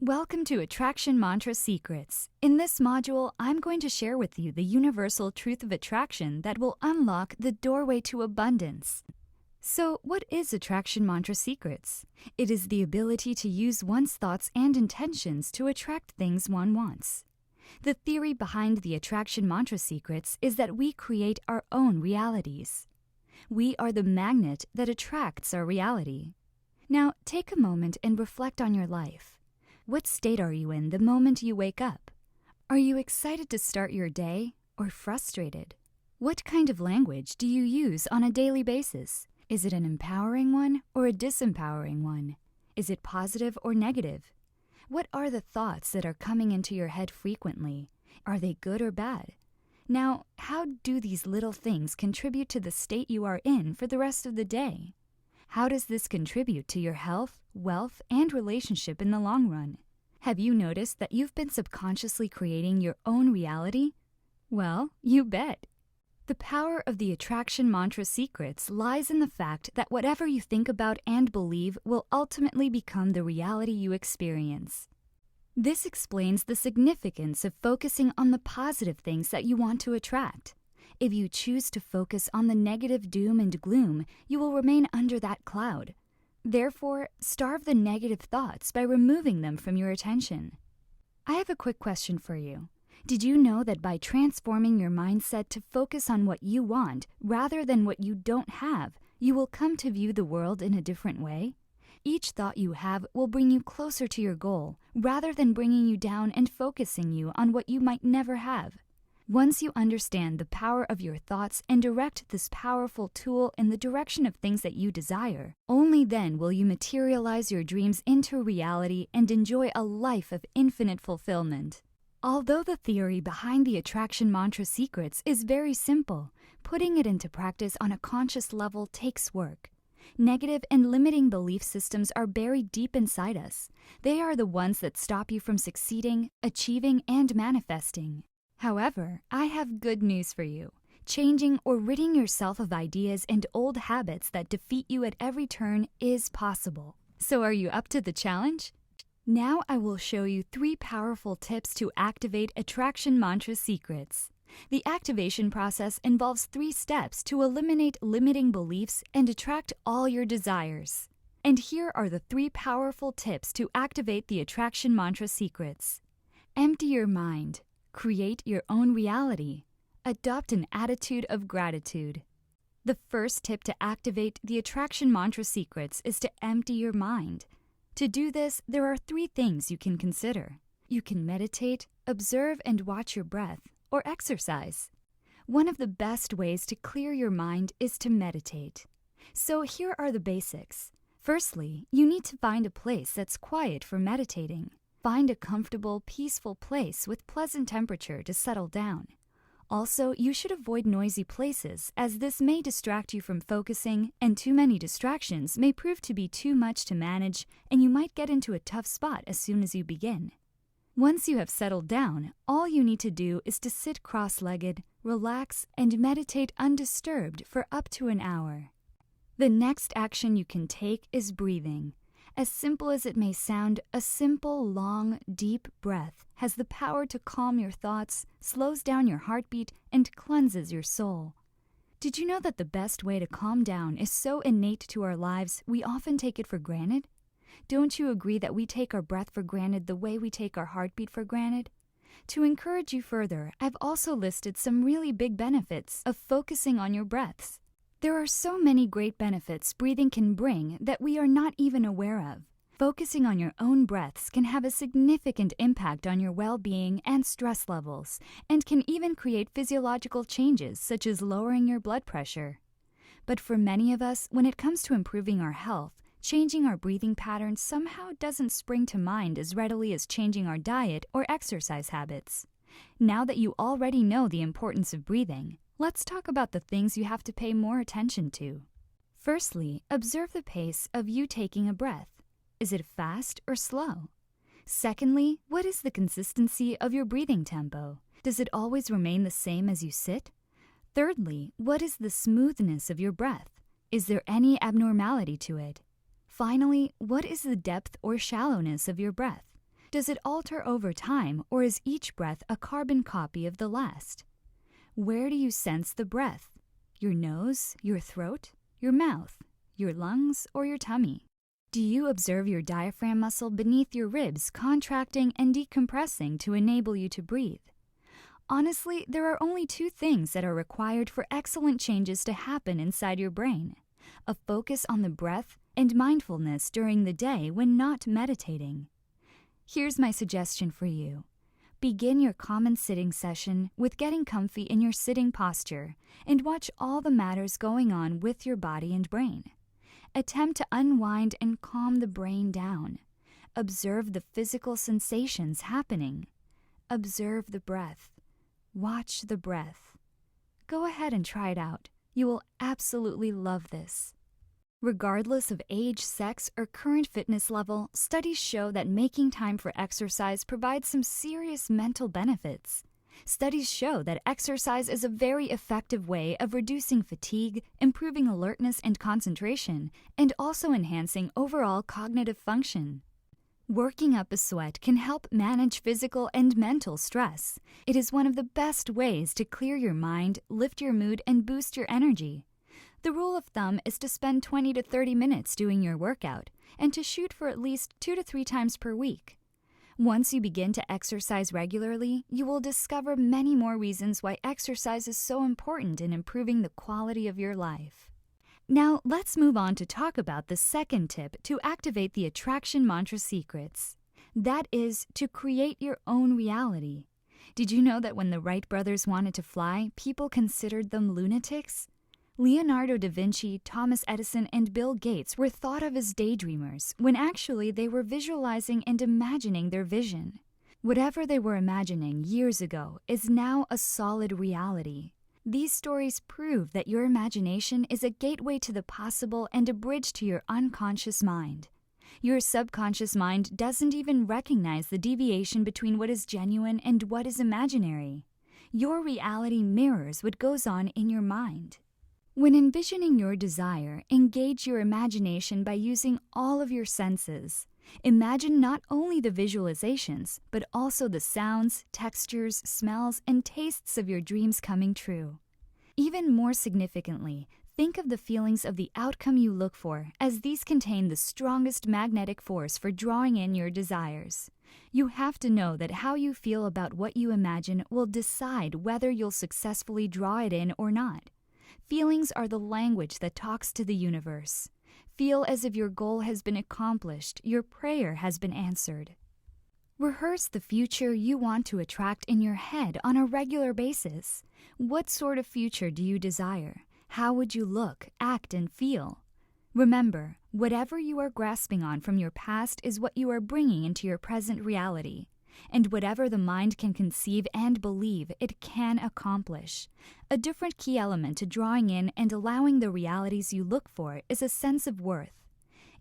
Welcome to Attraction Mantra Secrets. In this module, I'm going to share with you the universal truth of attraction that will unlock the doorway to abundance. So, what is Attraction Mantra Secrets? It is the ability to use one's thoughts and intentions to attract things one wants. The theory behind the Attraction Mantra Secrets is that we create our own realities. We are the magnet that attracts our reality. Now, take a moment and reflect on your life. What state are you in the moment you wake up? Are you excited to start your day or frustrated? What kind of language do you use on a daily basis? Is it an empowering one or a disempowering one? Is it positive or negative? What are the thoughts that are coming into your head frequently? Are they good or bad? Now, how do these little things contribute to the state you are in for the rest of the day? How does this contribute to your health, wealth, and relationship in the long run? Have you noticed that you've been subconsciously creating your own reality? Well, you bet. The power of the Attraction Mantra Secrets lies in the fact that whatever you think about and believe will ultimately become the reality you experience. This explains the significance of focusing on the positive things that you want to attract. If you choose to focus on the negative doom and gloom, you will remain under that cloud. Therefore, starve the negative thoughts by removing them from your attention. I have a quick question for you. Did you know that by transforming your mindset to focus on what you want rather than what you don't have, you will come to view the world in a different way? Each thought you have will bring you closer to your goal rather than bringing you down and focusing you on what you might never have. Once you understand the power of your thoughts and direct this powerful tool in the direction of things that you desire, only then will you materialize your dreams into reality and enjoy a life of infinite fulfillment. Although the theory behind the Attraction Mantra Secrets is very simple, putting it into practice on a conscious level takes work. Negative and limiting belief systems are buried deep inside us. They are the ones that stop you from succeeding, achieving, and manifesting. However, I have good news for you. Changing or ridding yourself of ideas and old habits that defeat you at every turn is possible. So are you up to the challenge? Now I will show you 3 powerful tips to activate Attraction Mantra Secrets. The activation process involves 3 steps to eliminate limiting beliefs and attract all your desires. And here are the 3 powerful tips to activate the Attraction Mantra Secrets. Empty your mind. Create your own reality. Adopt an attitude of gratitude. The first tip to activate the Attraction Mantra Secrets is to empty your mind. To do this, there are 3 things you can consider. You can meditate, observe and watch your breath, or exercise. One of the best ways to clear your mind is to meditate. So here are the basics. Firstly, you need to find a place that's quiet for meditating. Find a comfortable, peaceful place with pleasant temperature to settle down. Also, you should avoid noisy places, as this may distract you from focusing, and too many distractions may prove to be too much to manage, and you might get into a tough spot as soon as you begin. Once you have settled down, all you need to do is to sit cross-legged, relax, and meditate undisturbed for up to an hour. The next action you can take is breathing. As simple as it may sound, a simple, long, deep breath has the power to calm your thoughts, slows down your heartbeat, and cleanses your soul. Did you know that the best way to calm down is so innate to our lives we often take it for granted? Don't you agree that we take our breath for granted the way we take our heartbeat for granted? To encourage you further, I've also listed some really big benefits of focusing on your breaths. There are so many great benefits breathing can bring that we are not even aware of. Focusing on your own breaths can have a significant impact on your well-being and stress levels, and can even create physiological changes such as lowering your blood pressure. But for many of us, when it comes to improving our health, changing our breathing patterns somehow doesn't spring to mind as readily as changing our diet or exercise habits. Now that you already know the importance of breathing, let's talk about the things you have to pay more attention to. Firstly, observe the pace of you taking a breath. Is it fast or slow? Secondly, what is the consistency of your breathing tempo? Does it always remain the same as you sit? Thirdly, what is the smoothness of your breath? Is there any abnormality to it? Finally, what is the depth or shallowness of your breath? Does it alter over time, or is each breath a carbon copy of the last? Where do you sense the breath? Your nose, your throat, your mouth, your lungs, or your tummy? Do you observe your diaphragm muscle beneath your ribs contracting and decompressing to enable you to breathe? Honestly, there are only two things that are required for excellent changes to happen inside your brain: a focus on the breath and mindfulness during the day when not meditating. Here's my suggestion for you. Begin your common sitting session with getting comfy in your sitting posture and watch all the matters going on with your body and brain. Attempt to unwind and calm the brain down. Observe the physical sensations happening. Observe the breath. Watch the breath. Go ahead and try it out. You will absolutely love this. Regardless of age, sex, or current fitness level, studies show that making time for exercise provides some serious mental benefits. Studies show that exercise is a very effective way of reducing fatigue, improving alertness and concentration, and also enhancing overall cognitive function. Working up a sweat can help manage physical and mental stress. It is one of the best ways to clear your mind, lift your mood, and boost your energy. The rule of thumb is to spend 20 to 30 minutes doing your workout and to shoot for at least 2 to 3 times per week. Once you begin to exercise regularly, you will discover many more reasons why exercise is so important in improving the quality of your life. Now, let's move on to talk about the second tip to activate the attraction mantra secrets. That is to create your own reality. Did you know that when the Wright brothers wanted to fly, people considered them lunatics? Leonardo da Vinci, Thomas Edison, and Bill Gates were thought of as daydreamers, when actually they were visualizing and imagining their vision. Whatever they were imagining years ago is now a solid reality. These stories prove that your imagination is a gateway to the possible and a bridge to your unconscious mind. Your subconscious mind doesn't even recognize the deviation between what is genuine and what is imaginary. Your reality mirrors what goes on in your mind. When envisioning your desire, engage your imagination by using all of your senses. Imagine not only the visualizations, but also the sounds, textures, smells, and tastes of your dreams coming true. Even more significantly, think of the feelings of the outcome you look for, as these contain the strongest magnetic force for drawing in your desires. You have to know that how you feel about what you imagine will decide whether you'll successfully draw it in or not. Feelings are the language that talks to the universe. Feel as if your goal has been accomplished, your prayer has been answered. Rehearse the future you want to attract in your head on a regular basis. What sort of future do you desire? How would you look, act, and feel? Remember, whatever you are grasping on from your past is what you are bringing into your present reality. And whatever the mind can conceive and believe, it can accomplish. A different key element to drawing in and allowing the realities you look for is a sense of worth.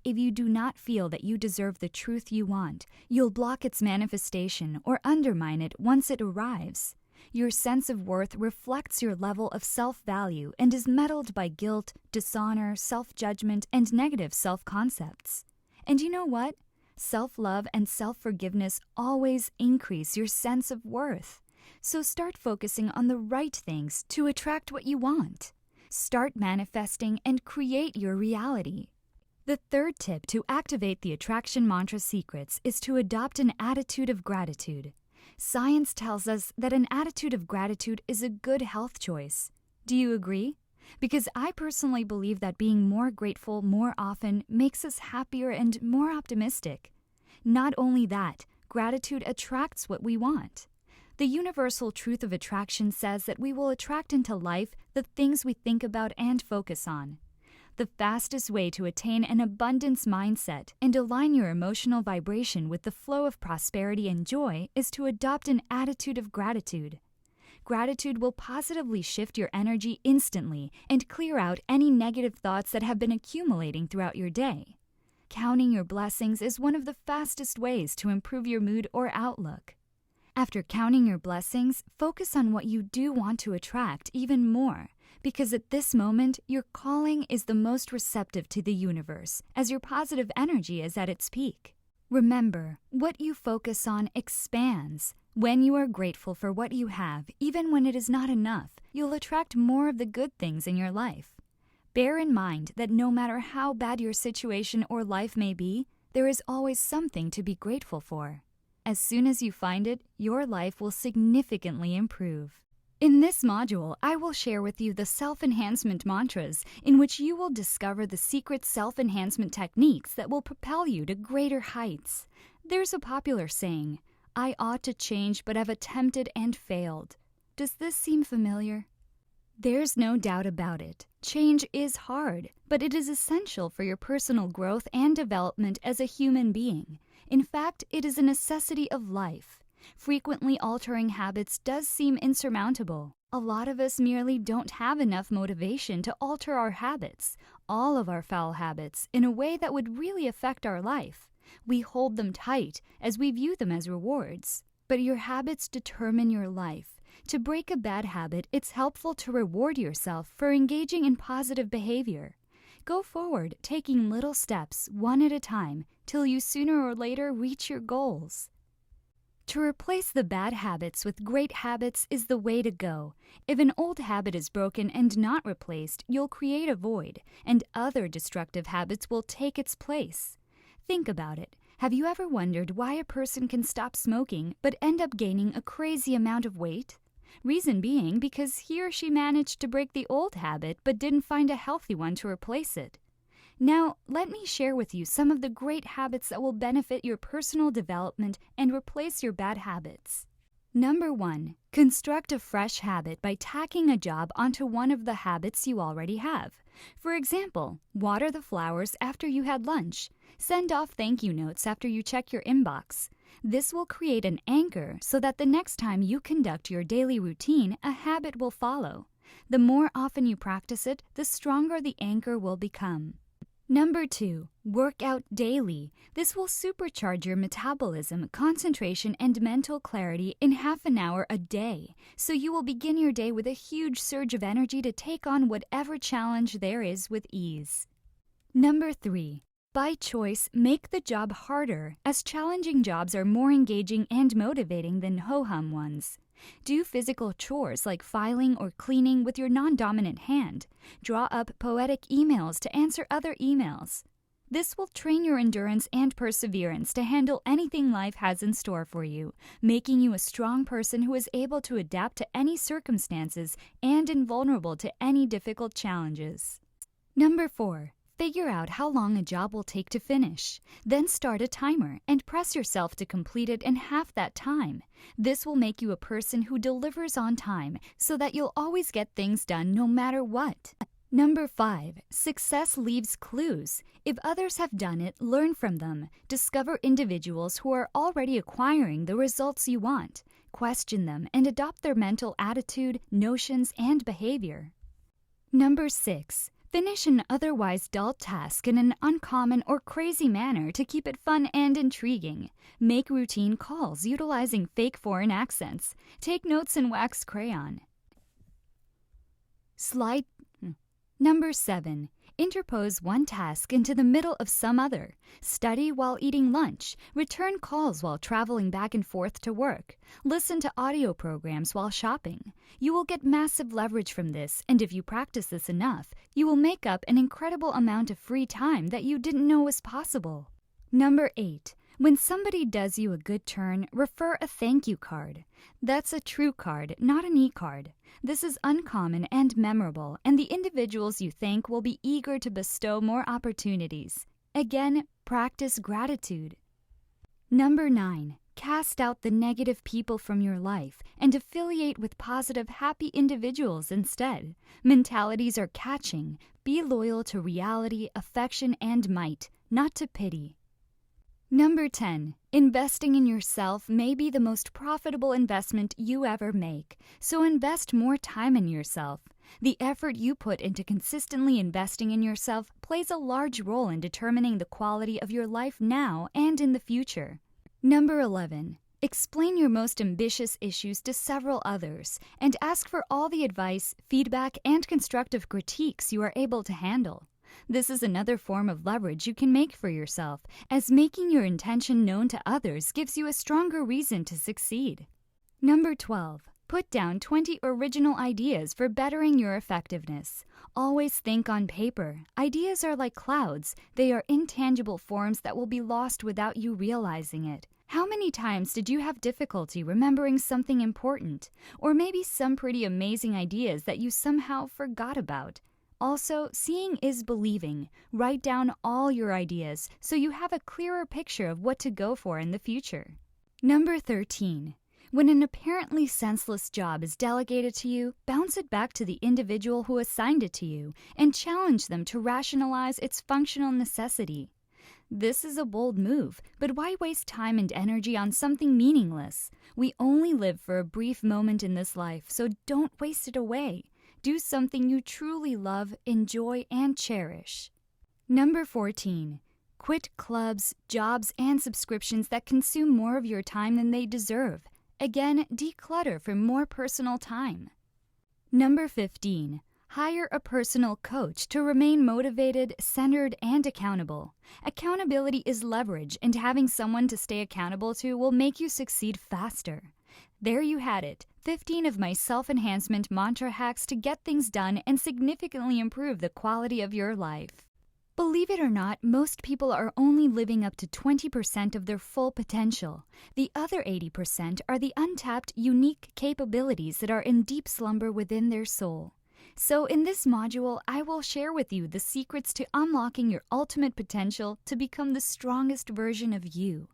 If you do not feel that you deserve the truth you want, you'll block its manifestation or undermine it once it arrives. Your sense of worth reflects your level of self-value and is muddled by guilt, dishonor, self-judgment, and negative self-concepts. And you know what? Self-love and self-forgiveness always increase your sense of worth. So start focusing on the right things to attract what you want. Start manifesting and create your reality. The third tip to activate the attraction mantra secrets is to adopt an attitude of gratitude. Science tells us that an attitude of gratitude is a good health choice. Do you agree? Because I personally believe that being more grateful more often makes us happier and more optimistic. Not only that, gratitude attracts what we want. The universal truth of attraction says that we will attract into life the things we think about and focus on. The fastest way to attain an abundance mindset and align your emotional vibration with the flow of prosperity and joy is to adopt an attitude of gratitude. Gratitude will positively shift your energy instantly and clear out any negative thoughts that have been accumulating throughout your day. Counting your blessings is one of the fastest ways to improve your mood or outlook. After counting your blessings, focus on what you do want to attract even more, because at this moment, your calling is the most receptive to the universe, as your positive energy is at its peak. Remember, what you focus on expands. When you are grateful for what you have, even when it is not enough, you'll attract more of the good things in your life. Bear in mind that no matter how bad your situation or life may be, there is always something to be grateful for. As soon as you find it, your life will significantly improve. In this module, I will share with you the self-enhancement mantras in which you will discover the secret self-enhancement techniques that will propel you to greater heights. There's a popular saying, "I ought to change but have attempted and failed." Does this seem familiar? There's no doubt about it. Change is hard, but it is essential for your personal growth and development as a human being. In fact, it is a necessity of life. Frequently altering habits does seem insurmountable. A lot of us merely don't have enough motivation to alter our habits, all of our foul habits, in a way that would really affect our life. We hold them tight as we view them as rewards. But your habits determine your life. To break a bad habit, it's helpful to reward yourself for engaging in positive behavior. Go forward, taking little steps, one at a time, till you sooner or later reach your goals. To replace the bad habits with great habits is the way to go. If an old habit is broken and not replaced, you'll create a void, and other destructive habits will take its place. Think about it. Have you ever wondered why a person can stop smoking but end up gaining a crazy amount of weight? Reason being because he or she managed to break the old habit but didn't find a healthy one to replace it. Now, let me share with you some of the great habits that will benefit your personal development and replace your bad habits. Number 1. Construct a fresh habit by tacking a job onto one of the habits you already have. For example, water the flowers after you had lunch. Send off thank you notes after you check your inbox. This will create an anchor so that the next time you conduct your daily routine, a habit will follow. The more often you practice it, the stronger the anchor will become. Number 2. Work out daily. This will supercharge your metabolism, concentration, and mental clarity in half an hour a day, so you will begin your day with a huge surge of energy to take on whatever challenge there is with ease. Number 3. By choice, make the job harder, as challenging jobs are more engaging and motivating than ho-hum ones. Do physical chores like filing or cleaning with your non-dominant hand. Draw up poetic emails to answer other emails. This will train your endurance and perseverance to handle anything life has in store for you, making you a strong person who is able to adapt to any circumstances and invulnerable to any difficult challenges. Number 4. Figure out how long a job will take to finish. Then start a timer and press yourself to complete it in half that time. This will make you a person who delivers on time so that you'll always get things done no matter what. Number 5. Success leaves clues. If others have done it, learn from them. Discover individuals who are already acquiring the results you want. Question them and adopt their mental attitude, notions, and behavior. Number 6. Finish an otherwise dull task in an uncommon or crazy manner to keep it fun and intriguing. Make routine calls utilizing fake foreign accents. Take notes in wax crayon. Number 7. Interpose one task into the middle of some other. Study while eating lunch. Return calls while traveling back and forth to work. Listen to audio programs while shopping. You will get massive leverage from this, and if you practice this enough, you will make up an incredible amount of free time that you didn't know was possible. Number 8. When somebody does you a good turn, refer a thank you card. That's a true card, not an e-card. This is uncommon and memorable, and the individuals you thank will be eager to bestow more opportunities. Again, practice gratitude. Number 9. Cast out the negative people from your life and affiliate with positive, happy individuals instead. Mentalities are catching. Be loyal to reality, affection, and might, not to pity. Number 10. Investing in yourself may be the most profitable investment you ever make, so invest more time in yourself. The effort you put into consistently investing in yourself plays a large role in determining the quality of your life now and in the future. Number 11. Explain your most ambitious issues to several others and ask for all the advice, feedback, and constructive critiques you are able to handle. This is another form of leverage you can make for yourself, as making your intention known to others gives you a stronger reason to succeed. Number 12. Put down 20 original ideas for bettering your effectiveness. Always think on paper. Ideas are like clouds. They are intangible forms that will be lost without you realizing it. How many times did you have difficulty remembering something important? Or maybe some pretty amazing ideas that you somehow forgot about? Also, seeing is believing. Write down all your ideas so you have a clearer picture of what to go for in the future. Number 13. When an apparently senseless job is delegated to you, bounce it back to the individual who assigned it to you and challenge them to rationalize its functional necessity. This is a bold move, but why waste time and energy on something meaningless? We only live for a brief moment in this life, so don't waste it away. Do something you truly love, enjoy, and cherish. Number 14. Quit clubs, jobs, and subscriptions that consume more of your time than they deserve. Again, declutter for more personal time. Number 15. Hire a personal coach to remain motivated, centered, and accountable. Accountability is leverage, and having someone to stay accountable to will make you succeed faster. There you had it, 15 of my self-enhancement mantra hacks to get things done and significantly improve the quality of your life. Believe it or not, most people are only living up to 20% of their full potential. The other 80% are the untapped, unique capabilities that are in deep slumber within their soul. So in this module, I will share with you the secrets to unlocking your ultimate potential to become the strongest version of you.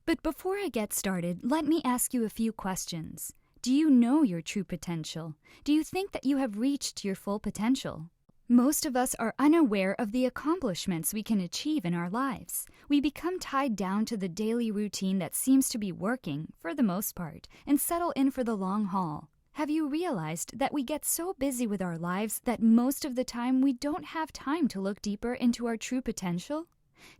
But before I get started, let me ask you a few questions. Do you know your true potential? Do you think that you have reached your full potential? Most of us are unaware of the accomplishments we can achieve in our lives. We become tied down to the daily routine that seems to be working, for the most part, and settle in for the long haul. Have you realized that we get so busy with our lives that most of the time we don't have time to look deeper into our true potential?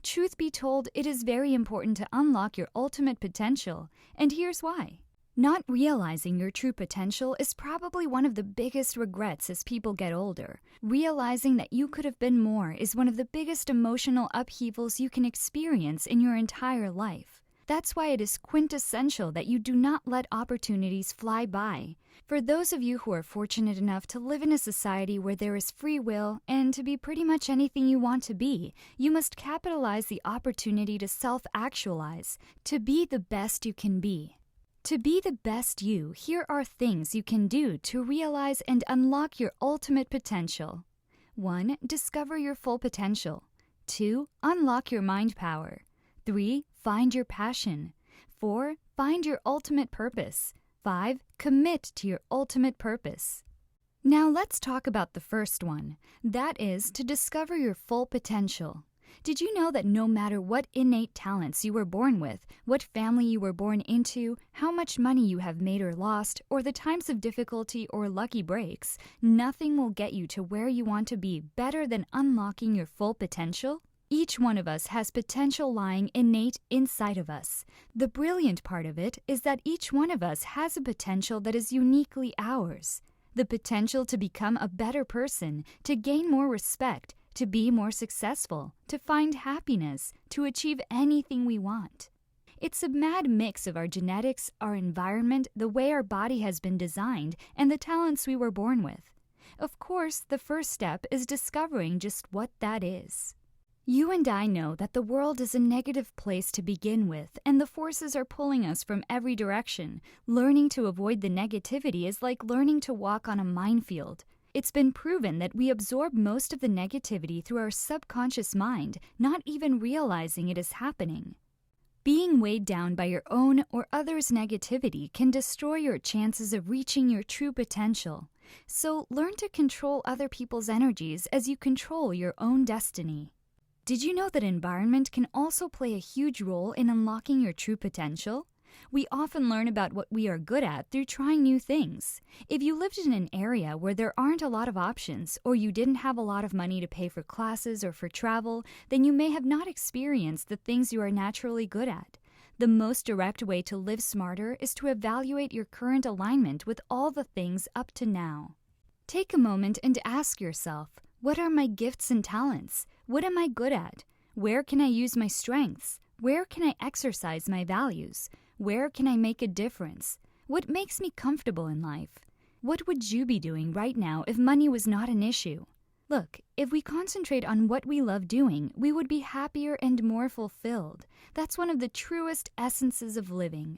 Truth be told, it is very important to unlock your ultimate potential, and here's why. Not realizing your true potential is probably one of the biggest regrets as people get older. Realizing that you could have been more is one of the biggest emotional upheavals you can experience in your entire life. That's why it is quintessential that you do not let opportunities fly by. For those of you who are fortunate enough to live in a society where there is free will and to be pretty much anything you want to be, you must capitalize the opportunity to self-actualize, to be the best you can be. To be the best you, here are things you can do to realize and unlock your ultimate potential. 1. Discover your full potential. 2. Unlock your mind power. 3. Find your passion. 4. Find your ultimate purpose. 5. Commit to your ultimate purpose. Now let's talk about the first one. That is to discover your full potential. Did you know that no matter what innate talents you were born with, what family you were born into, how much money you have made or lost, or the times of difficulty or lucky breaks, nothing will get you to where you want to be better than unlocking your full potential? Each one of us has potential lying innate inside of us. The brilliant part of it is that each one of us has a potential that is uniquely ours. The potential to become a better person, to gain more respect, to be more successful, to find happiness, to achieve anything we want. It's a mad mix of our genetics, our environment, the way our body has been designed, and the talents we were born with. Of course, the first step is discovering just what that is. You and I know that the world is a negative place to begin with, and the forces are pulling us from every direction. Learning to avoid the negativity is like learning to walk on a minefield. It's been proven that we absorb most of the negativity through our subconscious mind, not even realizing it is happening. Being weighed down by your own or others' negativity can destroy your chances of reaching your true potential. So learn to control other people's energies as you control your own destiny. Did you know that environment can also play a huge role in unlocking your true potential? We often learn about what we are good at through trying new things. If you lived in an area where there aren't a lot of options, or you didn't have a lot of money to pay for classes or for travel, then you may have not experienced the things you are naturally good at. The most direct way to live smarter is to evaluate your current alignment with all the things up to now. Take a moment and ask yourself, What are my gifts and talents? What am I good at? Where can I use my strengths? Where can I exercise my values? Where can I make a difference? What makes me comfortable in life? What would you be doing right now if money was not an issue? Look, if we concentrate on what we love doing, we would be happier and more fulfilled. That's one of the truest essences of living.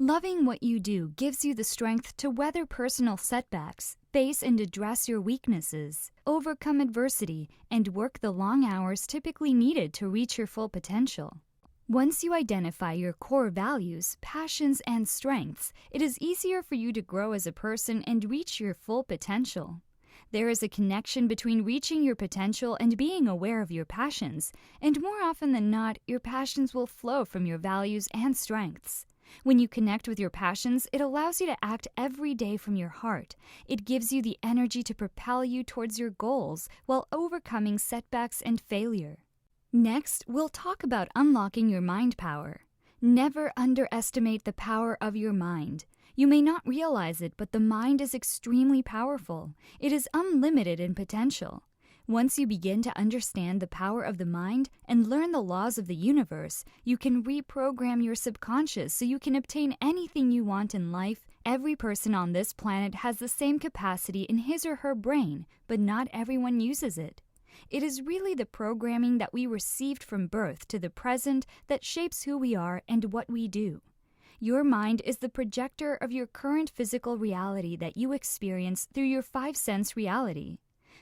Loving what you do gives you the strength to weather personal setbacks, face and address your weaknesses, overcome adversity, and work the long hours typically needed to reach your full potential. Once you identify your core values, passions, and strengths, it is easier for you to grow as a person and reach your full potential. There is a connection between reaching your potential and being aware of your passions, and more often than not, your passions will flow from your values and strengths. When you connect with your passions, it allows you to act every day from your heart. It gives you the energy to propel you towards your goals while overcoming setbacks and failure. Next, we'll talk about unlocking your mind power. Never underestimate the power of your mind. You may not realize it, but the mind is extremely powerful. It is unlimited in potential. Once you begin to understand the power of the mind and learn the laws of the universe, you can reprogram your subconscious so you can obtain anything you want in life. Every person on this planet has the same capacity in his or her brain, but not everyone uses it. It is really the programming that we received from birth to the present that shapes who we are and what we do. Your mind is the projector of your current physical reality that you experience through your five-sense reality.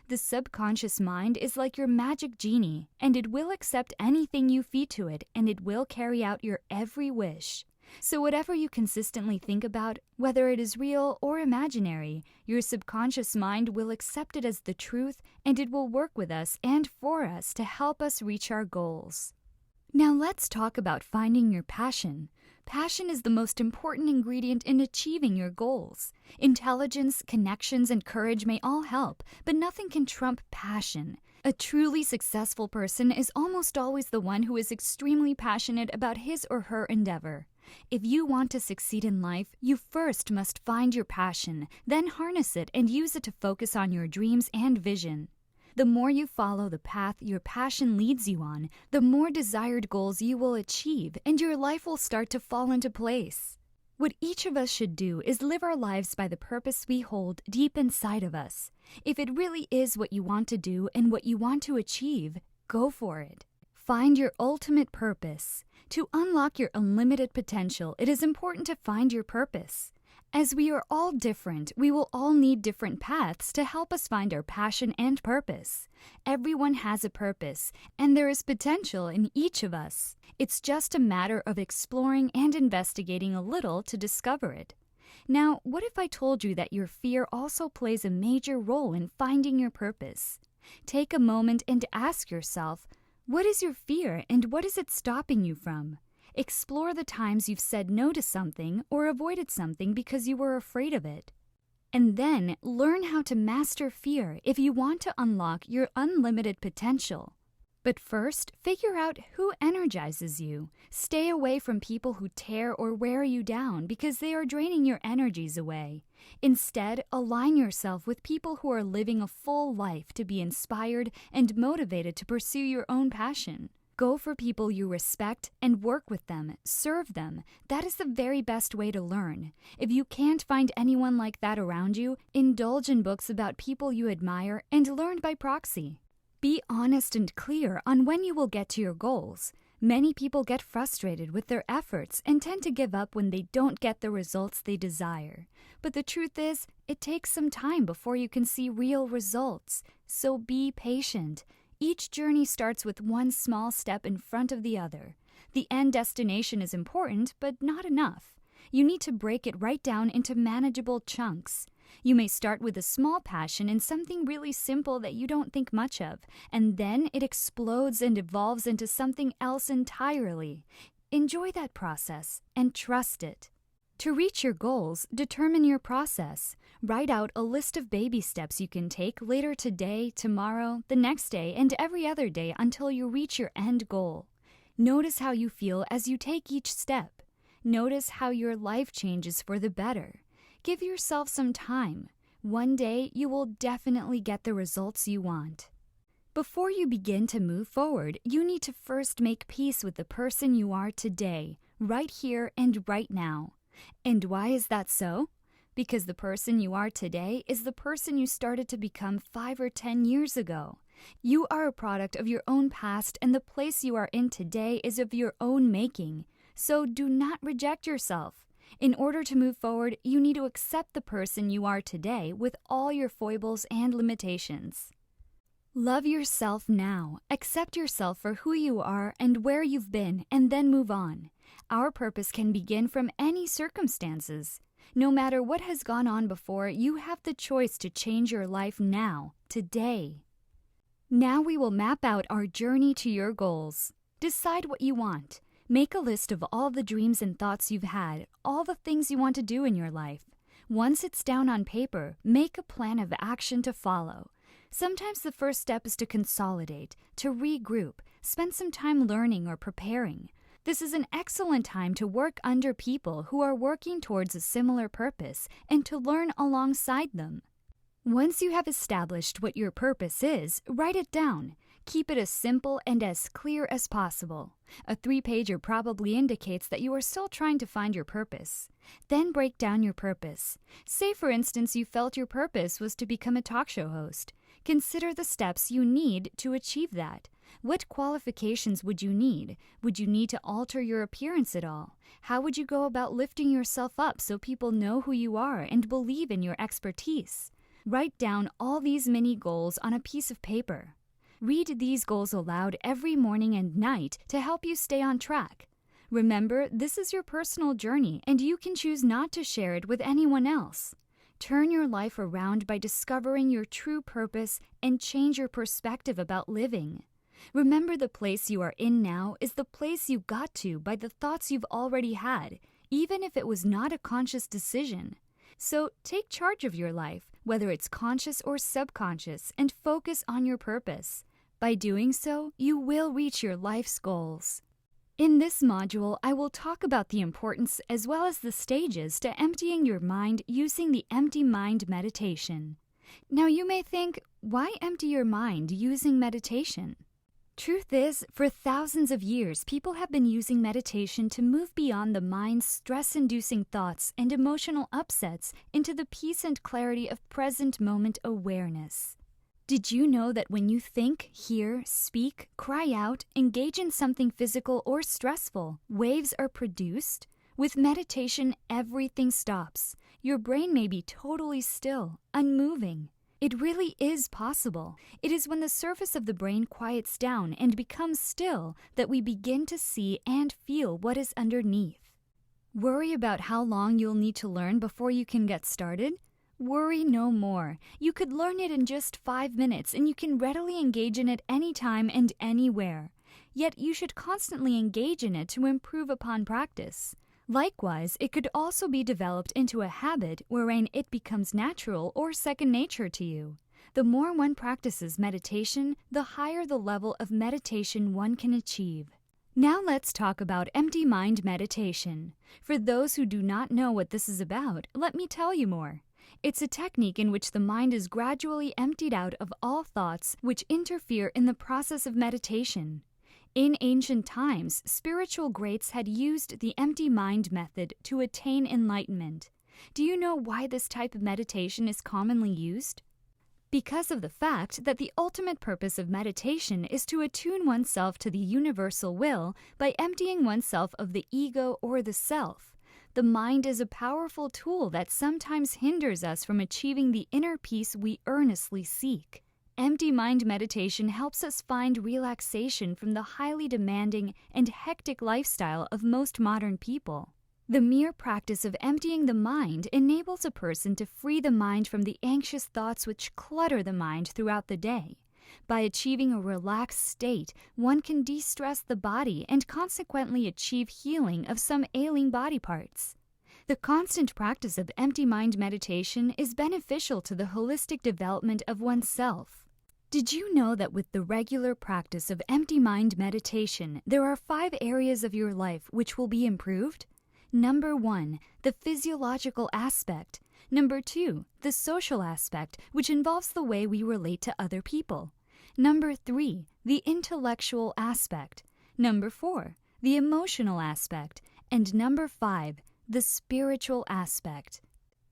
The subconscious mind is like your magic genie, and it will accept anything you feed to it, and it will carry out your every wish. So whatever you consistently think about, whether it is real or imaginary, your subconscious mind will accept it as the truth, and it will work with us and for us to help us reach our goals. Now let's talk about finding your passion. Passion is the most important ingredient in achieving your goals. Intelligence, connections, and courage may all help, but nothing can trump passion. A truly successful person is almost always the one who is extremely passionate about his or her endeavor. If you want to succeed in life, you first must find your passion, then harness it and use it to focus on your dreams and vision. The more you follow the path your passion leads you on, the more desired goals you will achieve, and your life will start to fall into place. What each of us should do is live our lives by the purpose we hold deep inside of us. If it really is what you want to do and what you want to achieve, go for it. Find your ultimate purpose. To unlock your unlimited potential, it is important to find your purpose. As we are all different, we will all need different paths to help us find our passion and purpose. Everyone has a purpose, and there is potential in each of us. It's just a matter of exploring and investigating a little to discover it. Now, what if I told you that your fear also plays a major role in finding your purpose? Take a moment and ask yourself, what is your fear and what is it stopping you from? Explore the times you've said no to something or avoided something because you were afraid of it. And then learn how to master fear if you want to unlock your unlimited potential. But first, figure out who energizes you. Stay away from people who tear or wear you down because they are draining your energies away. Instead, align yourself with people who are living a full life to be inspired and motivated to pursue your own passion. Go for people you respect and work with them, serve them. That is the very best way to learn. If you can't find anyone like that around you, indulge in books about people you admire and learn by proxy. Be honest and clear on when you will get to your goals. Many people get frustrated with their efforts and tend to give up when they don't get the results they desire. But the truth is, it takes some time before you can see real results. So be patient. Each journey starts with one small step in front of the other. The end destination is important, but not enough. You need to break it right down into manageable chunks. You may start with a small passion in something really simple that you don't think much of, and then it explodes and evolves into something else entirely. Enjoy that process and trust it. To reach your goals, determine your process. Write out a list of baby steps you can take later today, tomorrow, the next day, and every other day until you reach your end goal. Notice how you feel as you take each step. Notice how your life changes for the better. Give yourself some time. One day, you will definitely get the results you want. Before you begin to move forward, you need to first make peace with the person you are today, right here and right now. And why is that so? Because the person you are today is the person you started to become 5 or 10 years ago. You are a product of your own past, and the place you are in today is of your own making. So do not reject yourself. In order to move forward, you need to accept the person you are today with all your foibles and limitations. Love yourself now. Accept yourself for who you are and where you've been, and then move on. Our purpose can begin from any circumstances. No matter what has gone on before, you have the choice to change your life now, today. Now we will map out our journey to your goals. Decide what you want. Make a list of all the dreams and thoughts you've had, all the things you want to do in your life. Once it's down on paper, make a plan of action to follow. Sometimes the first step is to consolidate, to regroup, spend some time learning or preparing. This is an excellent time to work under people who are working towards a similar purpose and to learn alongside them. Once you have established what your purpose is, write it down. Keep it as simple and as clear as possible. A 3-pager probably indicates that you are still trying to find your purpose. Then break down your purpose. Say, for instance, you felt your purpose was to become a talk show host. Consider the steps you need to achieve that. What qualifications would you need? Would you need to alter your appearance at all? How would you go about lifting yourself up so people know who you are and believe in your expertise? Write down all these mini goals on a piece of paper. Read these goals aloud every morning and night to help you stay on track. Remember, this is your personal journey, and you can choose not to share it with anyone else. Turn your life around by discovering your true purpose and change your perspective about living. Remember, the place you are in now is the place you got to by the thoughts you've already had, even if it was not a conscious decision. So take charge of your life, whether it's conscious or subconscious, and focus on your purpose. By doing so, you will reach your life's goals. In this module, I will talk about the importance as well as the stages to emptying your mind using the empty mind meditation. Now you may think, why empty your mind using meditation? Truth is, for thousands of years, people have been using meditation to move beyond the mind's stress-inducing thoughts and emotional upsets into the peace and clarity of present moment awareness. Did you know that when you think, hear, speak, cry out, engage in something physical or stressful, waves are produced? With meditation, everything stops. Your brain may be totally still, unmoving. It really is possible. It is when the surface of the brain quiets down and becomes still that we begin to see and feel what is underneath. Worry about how long you'll need to learn before you can get started? Worry no more. You could learn it in just 5 minutes, and you can readily engage in it anytime and anywhere. Yet you should constantly engage in it to improve upon practice. Likewise, it could also be developed into a habit wherein it becomes natural or second nature to you. The more one practices meditation, the higher the level of meditation one can achieve. Now let's talk about empty mind meditation. For those who do not know what this is about, let me tell you more. It's a technique in which the mind is gradually emptied out of all thoughts which interfere in the process of meditation. In ancient times, spiritual greats had used the empty mind method to attain enlightenment. Do you know why this type of meditation is commonly used? Because of the fact that the ultimate purpose of meditation is to attune oneself to the universal will by emptying oneself of the ego or the self. The mind is a powerful tool that sometimes hinders us from achieving the inner peace we earnestly seek. Empty mind meditation helps us find relaxation from the highly demanding and hectic lifestyle of most modern people. The mere practice of emptying the mind enables a person to free the mind from the anxious thoughts which clutter the mind throughout the day. By achieving a relaxed state, one can de-stress the body and consequently achieve healing of some ailing body parts. The constant practice of empty mind meditation is beneficial to the holistic development of oneself. Did you know that with the regular practice of empty mind meditation, there are 5 areas of your life which will be improved? Number 1, the physiological aspect. Number 2, the social aspect, which involves the way we relate to other people. Number 3, the intellectual aspect. Number 4, the emotional aspect. And number 5, the spiritual aspect.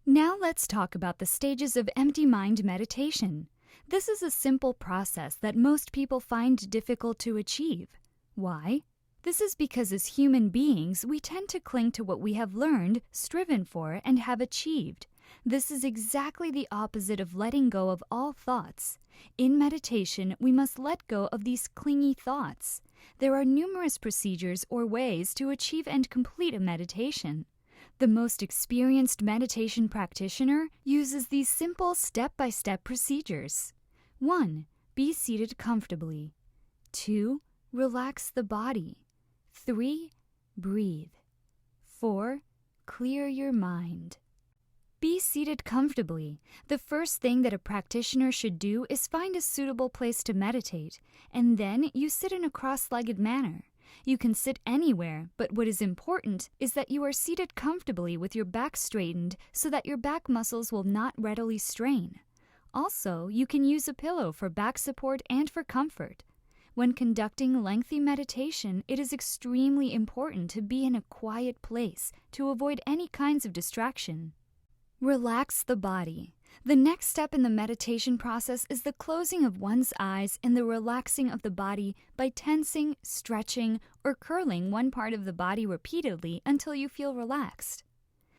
Now let's talk about the stages of empty mind meditation. This is a simple process that most people find difficult to achieve. Why? This is because as human beings, we tend to cling to what we have learned, striven for, and have achieved. This is exactly the opposite of letting go of all thoughts. In meditation, we must let go of these clingy thoughts. There are numerous procedures or ways to achieve and complete a meditation. The most experienced meditation practitioner uses these simple step-by-step procedures. 1. Be seated comfortably. 2. Relax the body. 3. Breathe. 4. Clear your mind. Be seated comfortably. The first thing that a practitioner should do is find a suitable place to meditate, and then you sit in a cross-legged manner. You can sit anywhere, but what is important is that you are seated comfortably with your back straightened so that your back muscles will not readily strain. Also, you can use a pillow for back support and for comfort. When conducting lengthy meditation, it is extremely important to be in a quiet place to avoid any kinds of distraction. Relax the body. The next step in the meditation process is the closing of one's eyes and the relaxing of the body by tensing, stretching, or curling one part of the body repeatedly until you feel relaxed.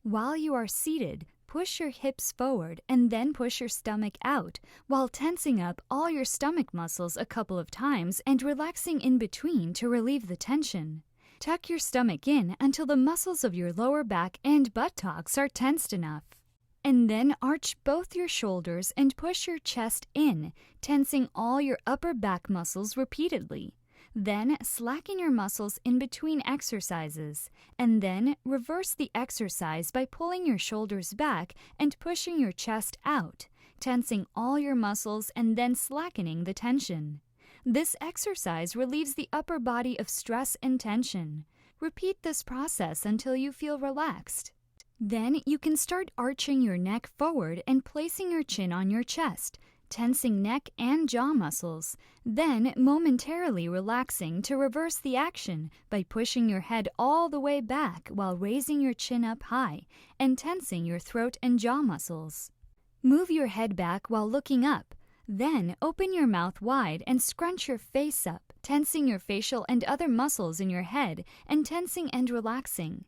While you are seated, push your hips forward and then push your stomach out while tensing up all your stomach muscles a couple of times and relaxing in between to relieve the tension. Tuck your stomach in until the muscles of your lower back and buttocks are tensed enough. And then arch both your shoulders and push your chest in, tensing all your upper back muscles repeatedly. Then slacken your muscles in between exercises, and then reverse the exercise by pulling your shoulders back and pushing your chest out, tensing all your muscles and then slackening the tension. This exercise relieves the upper body of stress and tension. Repeat this process until you feel relaxed. Then you can start arching your neck forward and placing your chin on your chest, tensing neck and jaw muscles, then momentarily relaxing to reverse the action by pushing your head all the way back while raising your chin up high and tensing your throat and jaw muscles. Move your head back while looking up. Then open your mouth wide and scrunch your face up, tensing your facial and other muscles in your head and tensing and relaxing.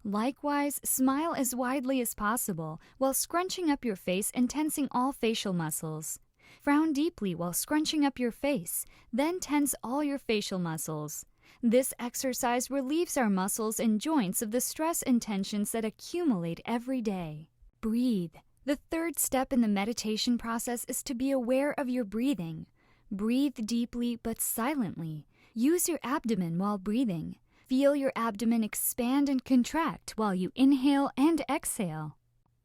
Likewise, smile as widely as possible while scrunching up your face and tensing all facial muscles. Frown deeply while scrunching up your face, then tense all your facial muscles. This exercise relieves our muscles and joints of the stress and tensions that accumulate every day. Breathe. The third step in the meditation process is to be aware of your breathing. Breathe deeply but silently. Use your abdomen while breathing. Feel your abdomen expand and contract while you inhale and exhale.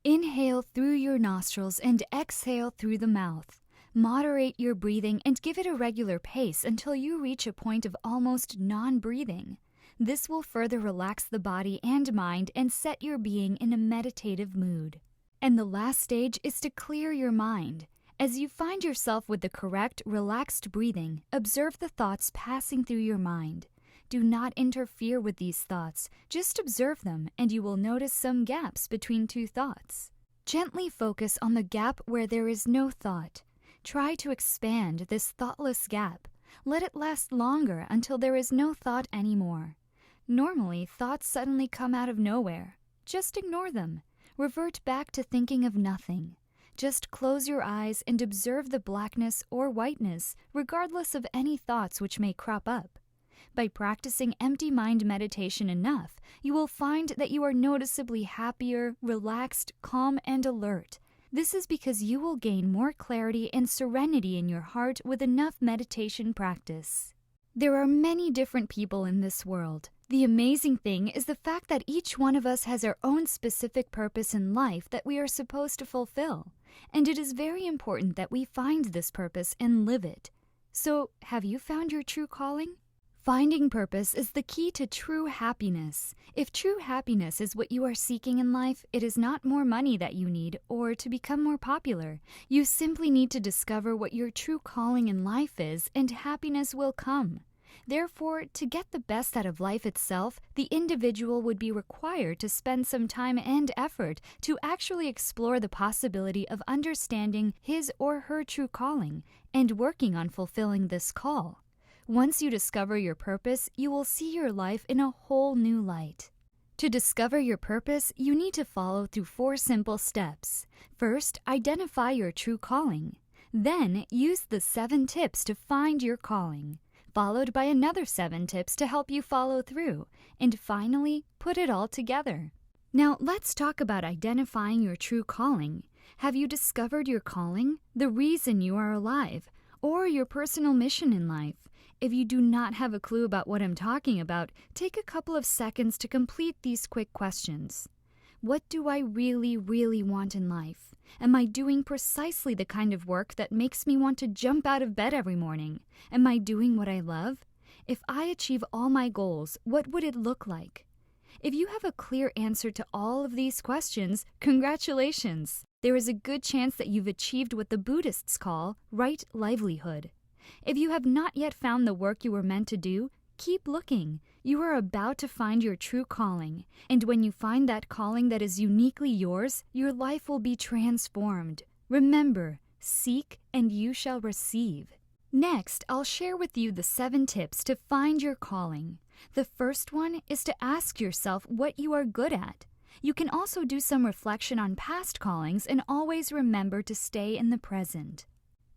Inhale through your nostrils and exhale through the mouth. Moderate your breathing and give it a regular pace until you reach a point of almost non-breathing. This will further relax the body and mind and set your being in a meditative mood. And the last stage is to clear your mind. As you find yourself with the correct, relaxed breathing, observe the thoughts passing through your mind. Do not interfere with these thoughts. Just observe them, and you will notice some gaps between two thoughts. Gently focus on the gap where there is no thought. Try to expand this thoughtless gap. Let it last longer until there is no thought anymore. Normally, thoughts suddenly come out of nowhere. Just ignore them. Revert back to thinking of nothing. Just close your eyes and observe the blackness or whiteness, regardless of any thoughts which may crop up. By practicing empty mind meditation enough, you will find that you are noticeably happier, relaxed, calm, and alert. This is because you will gain more clarity and serenity in your heart with enough meditation practice. There are many different people in this world. The amazing thing is the fact that each one of us has our own specific purpose in life that we are supposed to fulfill. And it is very important that we find this purpose and live it. So, have you found your true calling? Finding purpose is the key to true happiness. If true happiness is what you are seeking in life, it is not more money that you need or to become more popular. You simply need to discover what your true calling in life is, and happiness will come. Therefore, to get the best out of life itself, the individual would be required to spend some time and effort to actually explore the possibility of understanding his or her true calling and working on fulfilling this call. Once you discover your purpose, you will see your life in a whole new light. To discover your purpose, you need to follow through 4 simple steps. First, identify your true calling. Then, use the 7 tips to find your calling, followed by another 7 tips to help you follow through, and finally, put it all together. Now, let's talk about identifying your true calling. Have you discovered your calling, the reason you are alive, or your personal mission in life? If you do not have a clue about what I'm talking about, take a couple of seconds to complete these quick questions. What do I really, really want in life? Am I doing precisely the kind of work that makes me want to jump out of bed every morning? Am I doing what I love? If I achieve all my goals, what would it look like? If you have a clear answer to all of these questions, congratulations! There is a good chance that you've achieved what the Buddhists call right livelihood. If you have not yet found the work you were meant to do, keep looking. You are about to find your true calling, and when you find that calling that is uniquely yours, your life will be transformed. Remember, seek and you shall receive. Next, I'll share with you the 7 tips to find your calling. The first one is to ask yourself what you are good at. You can also do some reflection on past callings and always remember to stay in the present.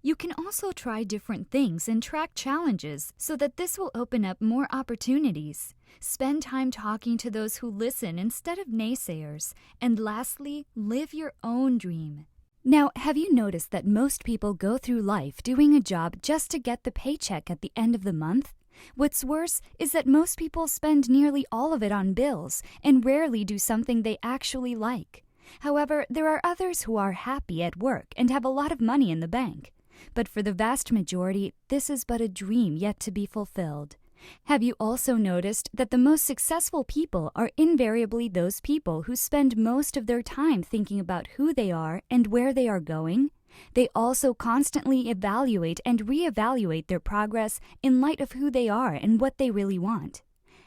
You can also try different things and track challenges so that this will open up more opportunities. Spend time talking to those who listen instead of naysayers. And lastly, live your own dream. Now, have you noticed that most people go through life doing a job just to get the paycheck at the end of the month? What's worse is that most people spend nearly all of it on bills and rarely do something they actually like. However, there are others who are happy at work and have a lot of money in the bank. But for the vast majority, this is but a dream yet to be fulfilled. Have you also noticed that the most successful people are invariably those people who spend most of their time thinking about who they are and where they are going? They also constantly evaluate and reevaluate their progress in light of who they are and what they really want.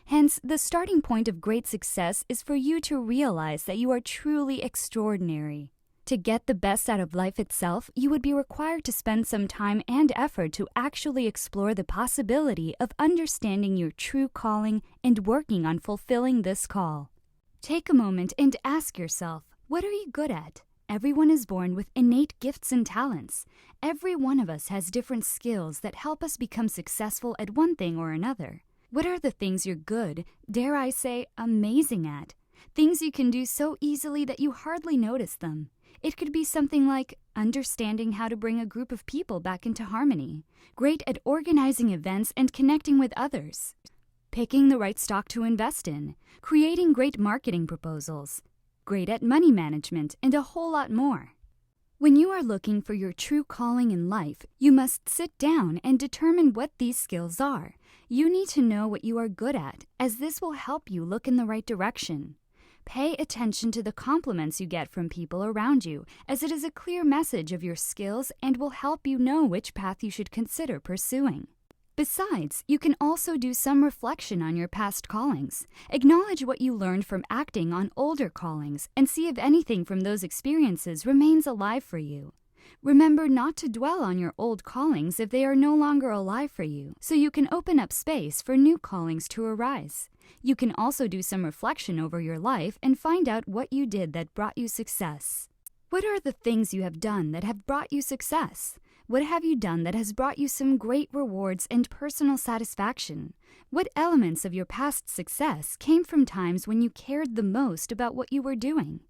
Hence, the starting point of great success is for you to realize that you are truly extraordinary. To get the best out of life itself, you would be required to spend some time and effort to actually explore the possibility of understanding your true calling and working on fulfilling this call. Take a moment and ask yourself, what are you good at? Everyone is born with innate gifts and talents. Every one of us has different skills that help us become successful at one thing or another. What are the things you're good, dare I say, amazing at? Things you can do so easily that you hardly notice them. It could be something like understanding how to bring a group of people back into harmony, great at organizing events and connecting with others, picking the right stock to invest in, creating great marketing proposals, great at money management, and a whole lot more. When you are looking for your true calling in life, you must sit down and determine what these skills are. You need to know what you are good at, as this will help you look in the right direction. Pay attention to the compliments you get from people around you, as it is a clear message of your skills and will help you know which path you should consider pursuing. Besides, you can also do some reflection on your past callings. Acknowledge what you learned from acting on older callings and see if anything from those experiences remains alive for you. Remember not to dwell on your old callings if they are no longer alive for you, so you can open up space for new callings to arise. You can also do some reflection over your life and find out what you did that brought you success. What are the things you have done that have brought you success? What have you done that has brought you some great rewards and personal satisfaction? What elements of your past success came from times when you cared the most about what you were doing?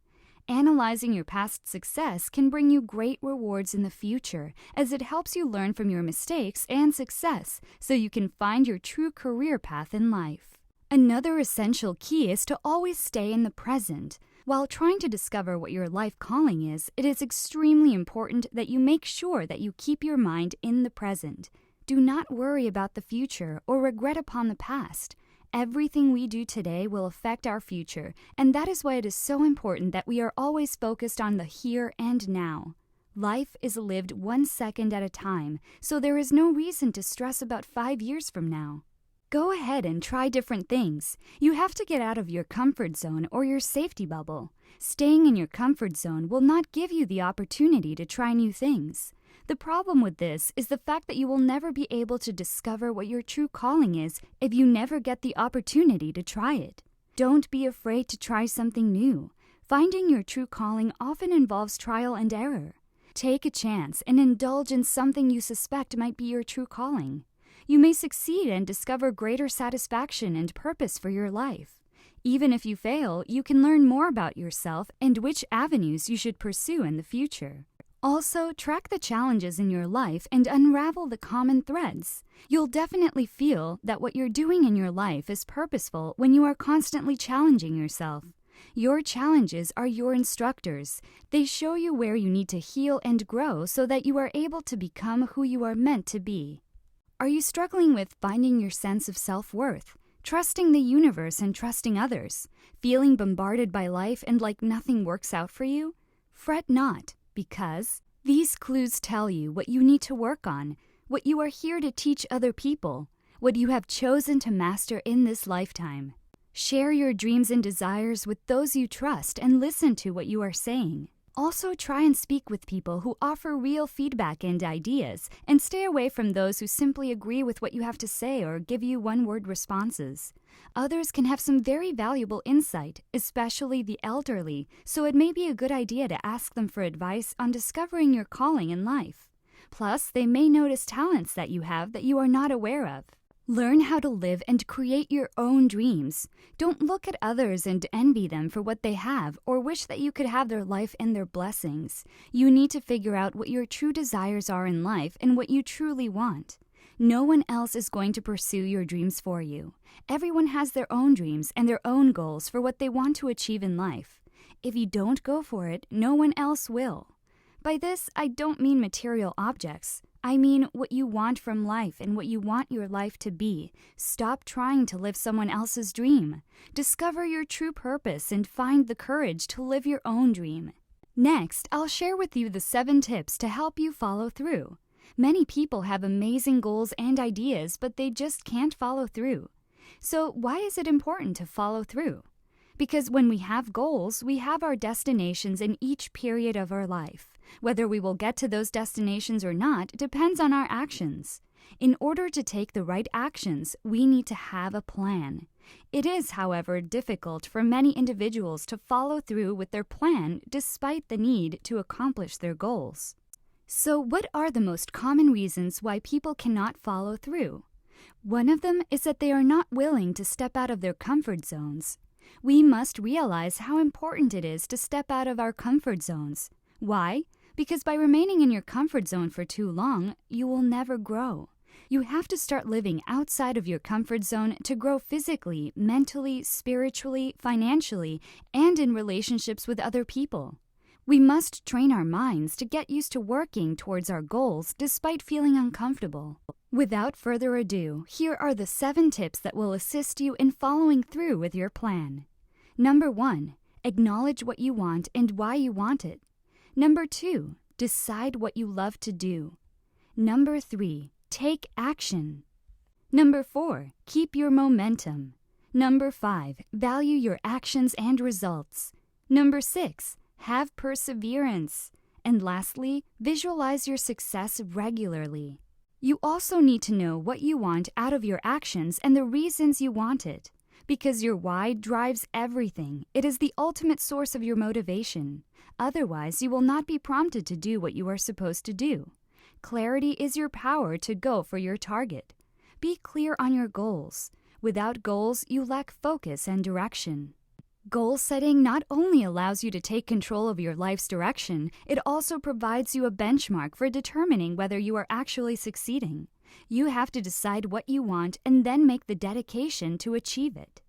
Analyzing your past success can bring you great rewards in the future, as it helps you learn from your mistakes and success so you can find your true career path in life. Another essential key is to always stay in the present. While trying to discover what your life calling is, it is extremely important that you make sure that you keep your mind in the present. Do not worry about the future or regret upon the past. Everything we do today will affect our future, and that is why it is so important that we are always focused on the here and now. Life is lived 1 second at a time, so there is no reason to stress about 5 years from now. Go ahead and try different things. You have to get out of your comfort zone or your safety bubble. Staying in your comfort zone will not give you the opportunity to try new things. The problem with this is the fact that you will never be able to discover what your true calling is if you never get the opportunity to try it. Don't be afraid to try something new. Finding your true calling often involves trial and error. Take a chance and indulge in something you suspect might be your true calling. You may succeed and discover greater satisfaction and purpose for your life. Even if you fail, you can learn more about yourself and which avenues you should pursue in the future. Also, track the challenges in your life and unravel the common threads. You'll definitely feel that what you're doing in your life is purposeful when you are constantly challenging yourself. Your challenges are your instructors. They show you where you need to heal and grow so that you are able to become who you are meant to be. Are you struggling with finding your sense of self-worth, trusting the universe and trusting others, feeling bombarded by life and like nothing works out for you? Fret not, because these clues tell you what you need to work on, what you are here to teach other people, what you have chosen to master in this lifetime. Share your dreams and desires with those you trust and listen to what you are saying. Also, try and speak with people who offer real feedback and ideas, and stay away from those who simply agree with what you have to say or give you one-word responses. Others can have some very valuable insight, especially the elderly, so it may be a good idea to ask them for advice on discovering your calling in life. Plus, they may notice talents that you have that you are not aware of. Learn how to live and create your own dreams. Don't look at others and envy them for what they have or wish that you could have their life and their blessings. You need to figure out what your true desires are in life and what you truly want. No one else is going to pursue your dreams for you. Everyone has their own dreams and their own goals for what they want to achieve in life. If you don't go for it, no one else will. By this, I don't mean material objects. I mean what you want from life and what you want your life to be. Stop trying to live someone else's dream. Discover your true purpose and find the courage to live your own dream. Next, I'll share with you the 7 tips to help you follow through. Many people have amazing goals and ideas, but they just can't follow through. So why is it important to follow through? Because when we have goals, we have our destinations in each period of our life. Whether we will get to those destinations or not depends on our actions. In order to take the right actions, we need to have a plan. It is, however, difficult for many individuals to follow through with their plan despite the need to accomplish their goals. So what are the most common reasons why people cannot follow through? One of them is that they are not willing to step out of their comfort zones. We must realize how important it is to step out of our comfort zones. Why? Because by remaining in your comfort zone for too long, you will never grow. You have to start living outside of your comfort zone to grow physically, mentally, spiritually, financially, and in relationships with other people. We must train our minds to get used to working towards our goals despite feeling uncomfortable. Without further ado, here are the 7 tips that will assist you in following through with your plan. Number 1, acknowledge what you want and why you want it. Number 2, decide what you love to do. Number 3, take action. Number 4, keep your momentum. Number 5, value your actions and results. Number 6, have perseverance. And lastly, visualize your success regularly. You also need to know what you want out of your actions and the reasons you want it. Because your why drives everything. It is the ultimate source of your motivation. Otherwise, you will not be prompted to do what you are supposed to do. Clarity is your power to go for your target. Be clear on your goals. Without goals, you lack focus and direction. Goal setting not only allows you to take control of your life's direction, it also provides you a benchmark for determining whether you are actually succeeding. You have to decide what you want and then make the dedication to achieve it.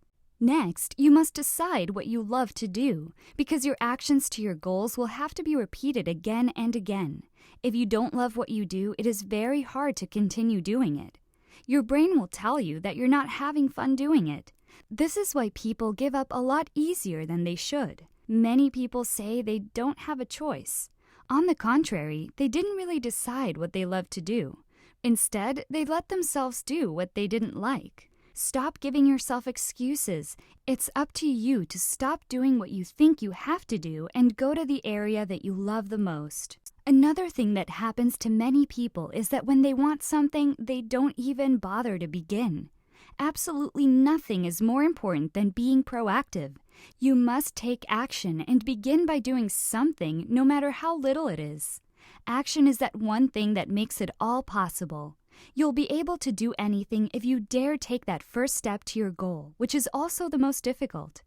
Next, you must decide what you love to do, because your actions to your goals will have to be repeated again and again. If you don't love what you do, it is very hard to continue doing it. Your brain will tell you that you're not having fun doing it. This is why people give up a lot easier than they should. Many people say they don't have a choice. On the contrary, they didn't really decide what they love to do. Instead, they let themselves do what they didn't like. Stop giving yourself excuses. It's up to you to stop doing what you think you have to do and go to the area that you love the most. Another thing that happens to many people is that when they want something, they don't even bother to begin. Absolutely nothing is more important than being proactive. You must take action and begin by doing something, no matter how little it is. Action is that one thing that makes it all possible. You'll be able to do anything if you dare take that first step to your goal, which is also the most difficult.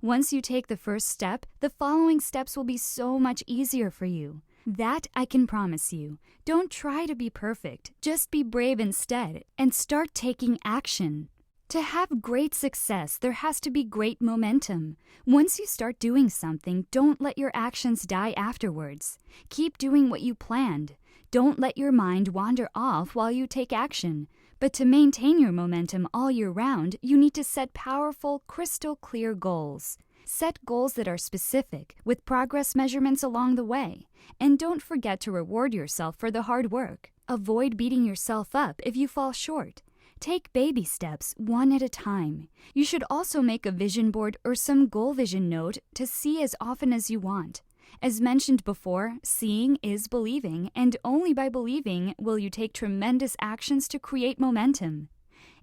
Once you take the first step, the following steps will be so much easier for you. That I can promise you. Don't try to be perfect. Just be brave instead and start taking action. To have great success, there has to be great momentum. Once you start doing something, don't let your actions die afterwards. Keep doing what you planned. Don't let your mind wander off while you take action. But to maintain your momentum all year round, you need to set powerful, crystal clear goals. Set goals that are specific, with progress measurements along the way. And don't forget to reward yourself for the hard work. Avoid beating yourself up if you fall short. Take baby steps, one at a time. You should also make a vision board or some goal vision note to see as often as you want. As mentioned before, seeing is believing, and only by believing will you take tremendous actions to create momentum.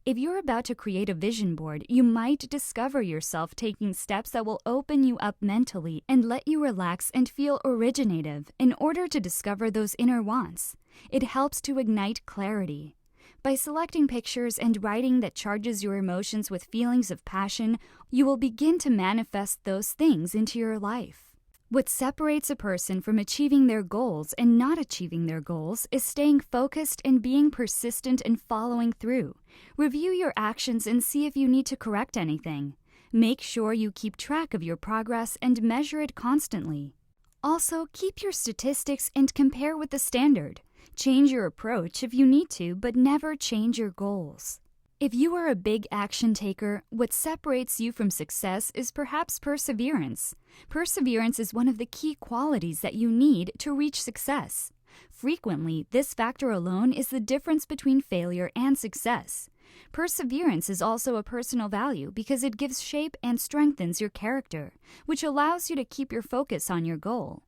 If you're about to create a vision board, you might discover yourself taking steps that will open you up mentally and let you relax and feel originative in order to discover those inner wants. It helps to ignite clarity. By selecting pictures and writing that charges your emotions with feelings of passion, you will begin to manifest those things into your life. What separates a person from achieving their goals and not achieving their goals is staying focused and being persistent and following through. Review your actions and see if you need to correct anything. Make sure you keep track of your progress and measure it constantly. Also, keep your statistics and compare with the standard. Change your approach if you need to, but never change your goals. If you are a big action taker, what separates you from success is perhaps perseverance. Perseverance is one of the key qualities that you need to reach success. Frequently, this factor alone is the difference between failure and success. Perseverance is also a personal value because it gives shape and strengthens your character, which allows you to keep your focus on your goal.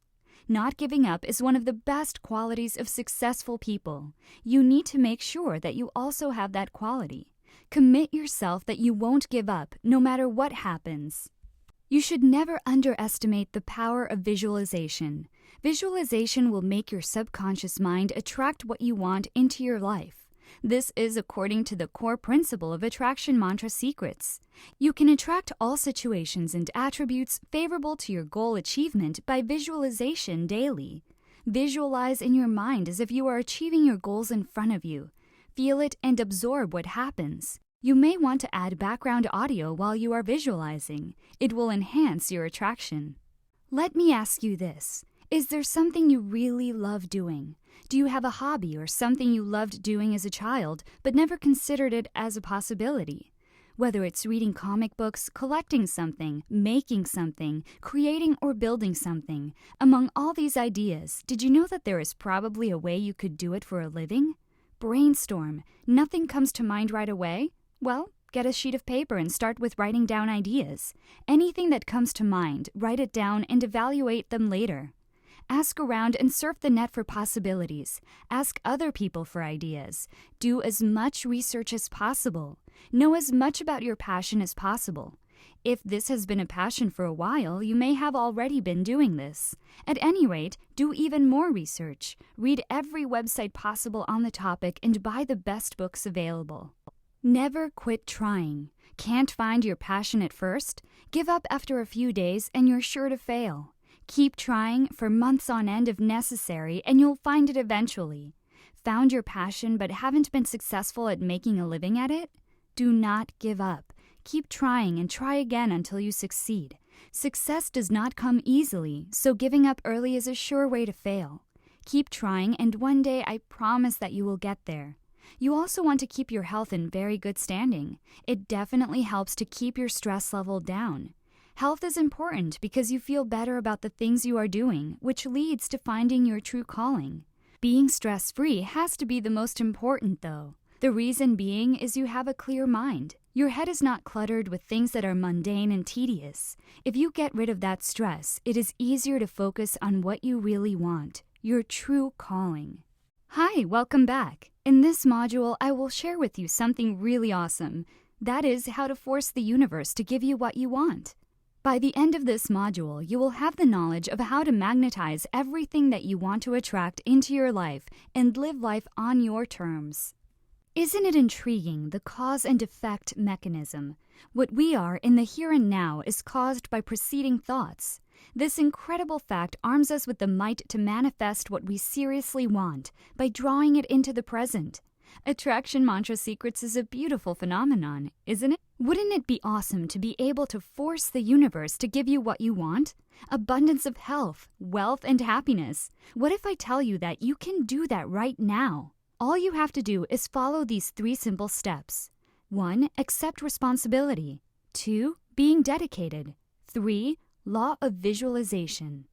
Not giving up is one of the best qualities of successful people. You need to make sure that you also have that quality. Commit yourself that you won't give up, no matter what happens. You should never underestimate the power of visualization. Visualization will make your subconscious mind attract what you want into your life. This is according to the core principle of attraction mantra secrets. You can attract all situations and attributes favorable to your goal achievement by visualization daily. Visualize in your mind as if you are achieving your goals in front of you. Feel it and absorb what happens. You may want to add background audio while you are visualizing. It will enhance your attraction. Let me ask you this. Is there something you really love doing? Do you have a hobby or something you loved doing as a child but never considered it as a possibility? Whether it's reading comic books, collecting something, making something, creating or building something, among all these ideas, did you know that there is probably a way you could do it for a living? Brainstorm. Nothing comes to mind right away? Well, get a sheet of paper and start with writing down ideas. Anything that comes to mind, write it down and evaluate them later. Ask around and surf the net for possibilities. Ask other people for ideas. Do as much research as possible. Know as much about your passion as possible. If this has been a passion for a while, you may have already been doing this. At any rate, do even more research. Read every website possible on the topic and buy the best books available. Never quit trying. Can't find your passion at first? Give up after a few days and you're sure to fail. Keep trying for months on end if necessary and you'll find it eventually. Found your passion but haven't been successful at making a living at it? Do not give up. Keep trying and try again until you succeed. Success does not come easily, so giving up early is a sure way to fail. Keep trying, and one day I promise that you will get there. You also want to keep your health in very good standing. It definitely helps to keep your stress level down. Health is important because you feel better about the things you are doing, which leads to finding your true calling. Being stress-free has to be the most important, though. The reason being is you have a clear mind. Your head is not cluttered with things that are mundane and tedious. If you get rid of that stress, it is easier to focus on what you really want, your true calling. Hi, welcome back. In this module, I will share with you something really awesome. That is how to force the universe to give you what you want. By the end of this module, you will have the knowledge of how to magnetize everything that you want to attract into your life and live life on your terms. Isn't it intriguing, the cause and effect mechanism? What we are in the here and now is caused by preceding thoughts. This incredible fact arms us with the might to manifest what we seriously want by drawing it into the present. Attraction Mantra Secrets is a beautiful phenomenon, isn't it? Wouldn't it be awesome to be able to force the universe to give you what you want? Abundance of health, wealth, and happiness. What if I tell you that you can do that right now? All you have to do is follow these 3 simple steps. 1. Accept responsibility. 2. Being dedicated. 3. Law of visualization.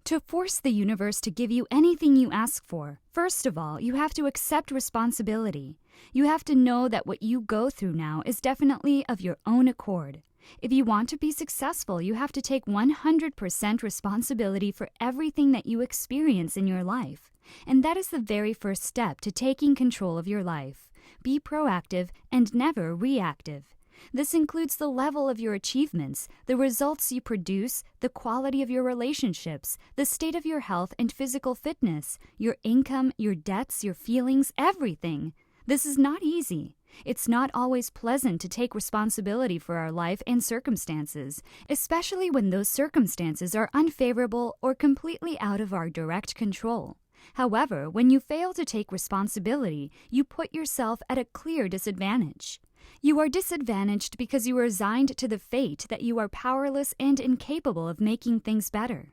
To force the universe to give you anything you ask for, first of all, you have to accept responsibility. You have to know that what you go through now is definitely of your own accord. If you want to be successful, you have to take 100% responsibility for everything that you experience in your life. And that is the very first step to taking control of your life. Be proactive and never reactive. This includes the level of your achievements, the results you produce, the quality of your relationships, the state of your health and physical fitness, your income, your debts, your feelings, everything. This is not easy. It's not always pleasant to take responsibility for our life and circumstances, especially when those circumstances are unfavorable or completely out of our direct control. However, when you fail to take responsibility, you put yourself at a clear disadvantage. You are disadvantaged because you are resigned to the fate that you are powerless and incapable of making things better.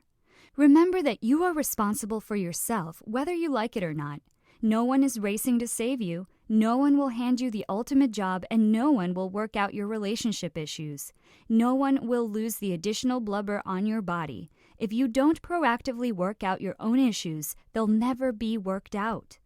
Remember that you are responsible for yourself, whether you like it or not. No one is racing to save you, no one will hand you the ultimate job, and no one will work out your relationship issues. No one will lose the additional blubber on your body. If you don't proactively work out your own issues, they'll never be worked out.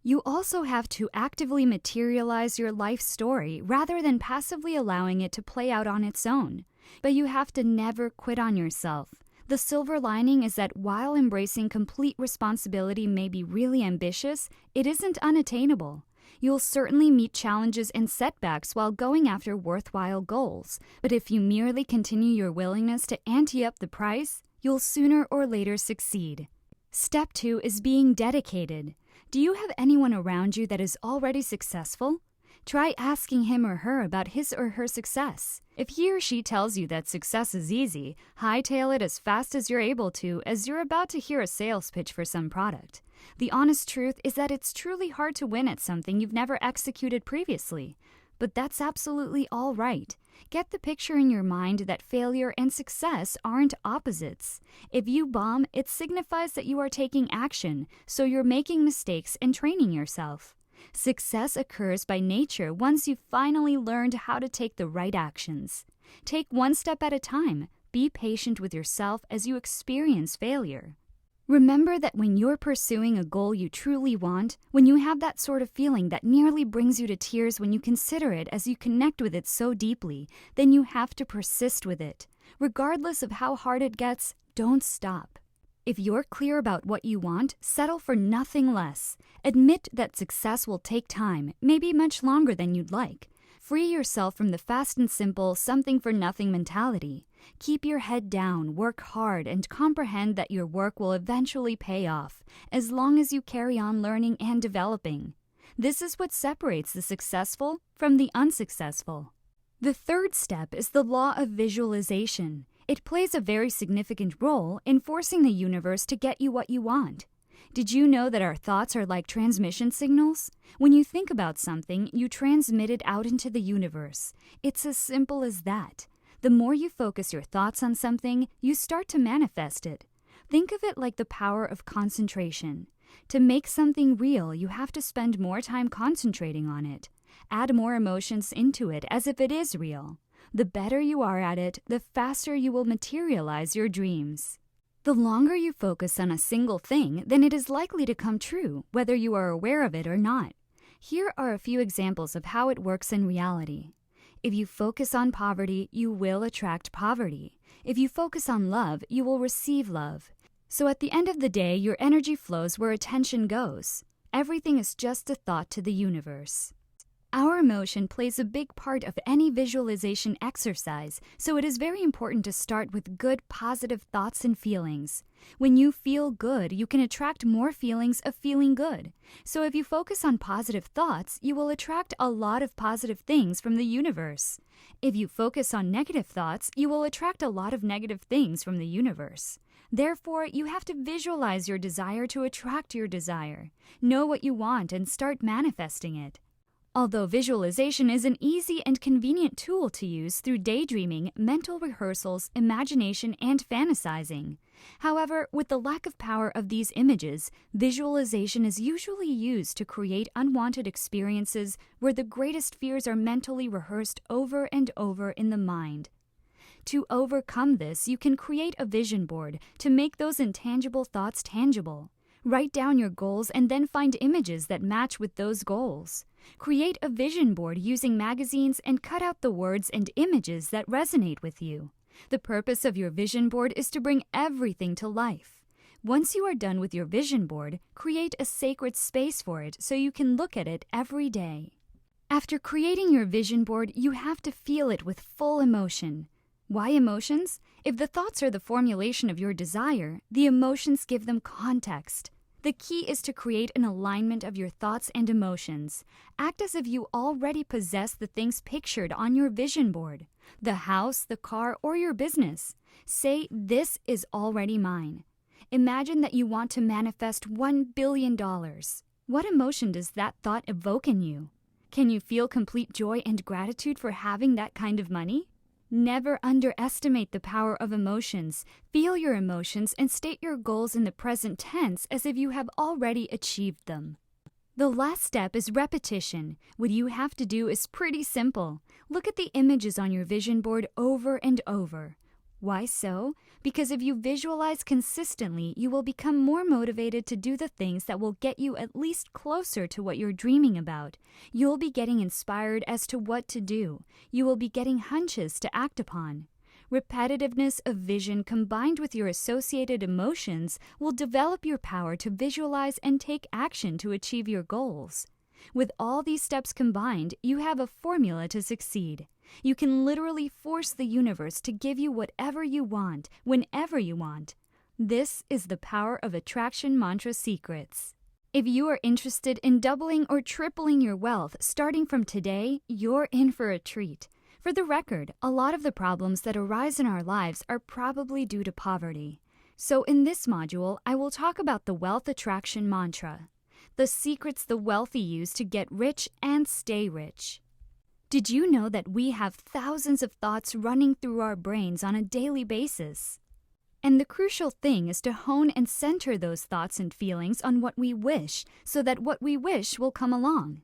You also have to actively materialize your life story rather than passively allowing it to play out on its own. But you have to never quit on yourself. The silver lining is that while embracing complete responsibility may be really ambitious, it isn't unattainable. You'll certainly meet challenges and setbacks while going after worthwhile goals. But if you merely continue your willingness to ante up the price, you'll sooner or later succeed. Step 2 is being dedicated. Do you have anyone around you that is already successful? Try asking him or her about his or her success. If he or she tells you that success is easy, hightail it as fast as you're able to, as you're about to hear a sales pitch for some product. The honest truth is that it's truly hard to win at something you've never executed previously. But that's absolutely all right. Get the picture in your mind that failure and success aren't opposites. If you bomb, it signifies that you are taking action, so you're making mistakes and training yourself. Success occurs by nature once you've finally learned how to take the right actions. Take one step at a time. Be patient with yourself as you experience failure. Remember that when you're pursuing a goal you truly want, when you have that sort of feeling that nearly brings you to tears when you consider it as you connect with it so deeply, then you have to persist with it. Regardless of how hard it gets, don't stop. If you're clear about what you want, settle for nothing less. Admit that success will take time, maybe much longer than you'd like. Free yourself from the fast and simple, something-for-nothing mentality. Keep your head down, work hard, and comprehend that your work will eventually pay off, as long as you carry on learning and developing. This is what separates the successful from the unsuccessful. The third step is the law of visualization. It plays a very significant role in forcing the universe to get you what you want. Did you know that our thoughts are like transmission signals? When you think about something, you transmit it out into the universe. It's as simple as that. The more you focus your thoughts on something, you start to manifest it. Think of it like the power of concentration. To make something real, you have to spend more time concentrating on it. Add more emotions into it as if it is real. The better you are at it, the faster you will materialize your dreams. The longer you focus on a single thing, then it is likely to come true, whether you are aware of it or not. Here are a few examples of how it works in reality. If you focus on poverty, you will attract poverty. If you focus on love, you will receive love. So at the end of the day, your energy flows where attention goes. Everything is just a thought to the universe. Our emotion plays a big part of any visualization exercise, so it is very important to start with good, positive thoughts and feelings. When you feel good, you can attract more feelings of feeling good. So if you focus on positive thoughts, you will attract a lot of positive things from the universe. If you focus on negative thoughts, you will attract a lot of negative things from the universe. Therefore, you have to visualize your desire to attract your desire. Know what you want and start manifesting it. Although visualization is an easy and convenient tool to use through daydreaming, mental rehearsals, imagination, and fantasizing. However, with the lack of power of these images, visualization is usually used to create unwanted experiences where the greatest fears are mentally rehearsed over and over in the mind. To overcome this, you can create a vision board to make those intangible thoughts tangible. Write down your goals and then find images that match with those goals. Create a vision board using magazines and cut out the words and images that resonate with you. The purpose of your vision board is to bring everything to life. Once you are done with your vision board, create a sacred space for it so you can look at it every day. After creating your vision board, you have to feel it with full emotion. Why emotions? If the thoughts are the formulation of your desire, the emotions give them context. The key is to create an alignment of your thoughts and emotions. Act as if you already possess the things pictured on your vision board, the house, the car, or your business. Say, "This is already mine." Imagine that you want to manifest $1 billion. What emotion does that thought evoke in you? Can you feel complete joy and gratitude for having that kind of money? Never underestimate the power of emotions. Feel your emotions and state your goals in the present tense as if you have already achieved them. The last step is repetition. What you have to do is pretty simple. Look at the images on your vision board over and over. Why so? Because if you visualize consistently, you will become more motivated to do the things that will get you at least closer to what you're dreaming about. You'll be getting inspired as to what to do. You will be getting hunches to act upon. Repetitiveness of vision combined with your associated emotions will develop your power to visualize and take action to achieve your goals. With all these steps combined, you have a formula to succeed. You can literally force the universe to give you whatever you want, whenever you want. This is the power of attraction mantra secrets. If you are interested in doubling or tripling your wealth starting from today, you're in for a treat. For the record, a lot of the problems that arise in our lives are probably due to poverty. So in this module, I will talk about the wealth attraction mantra, the secrets the wealthy use to get rich and stay rich. Did you know that we have thousands of thoughts running through our brains on a daily basis? And the crucial thing is to hone and center those thoughts and feelings on what we wish, so that what we wish will come along.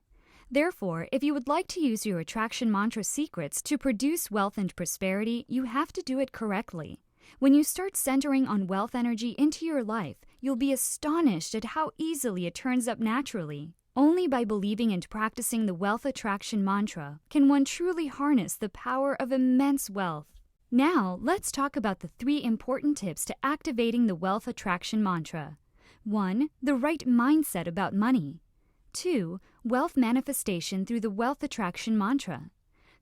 Therefore, if you would like to use your attraction mantra secrets to produce wealth and prosperity, you have to do it correctly. When you start centering on wealth energy into your life, you'll be astonished at how easily it turns up naturally. Only by believing and practicing the wealth attraction mantra can one truly harness the power of immense wealth. Now, let's talk about the 3 important tips to activating the wealth attraction mantra. 1. The right mindset about money. 2. Wealth manifestation through the wealth attraction mantra.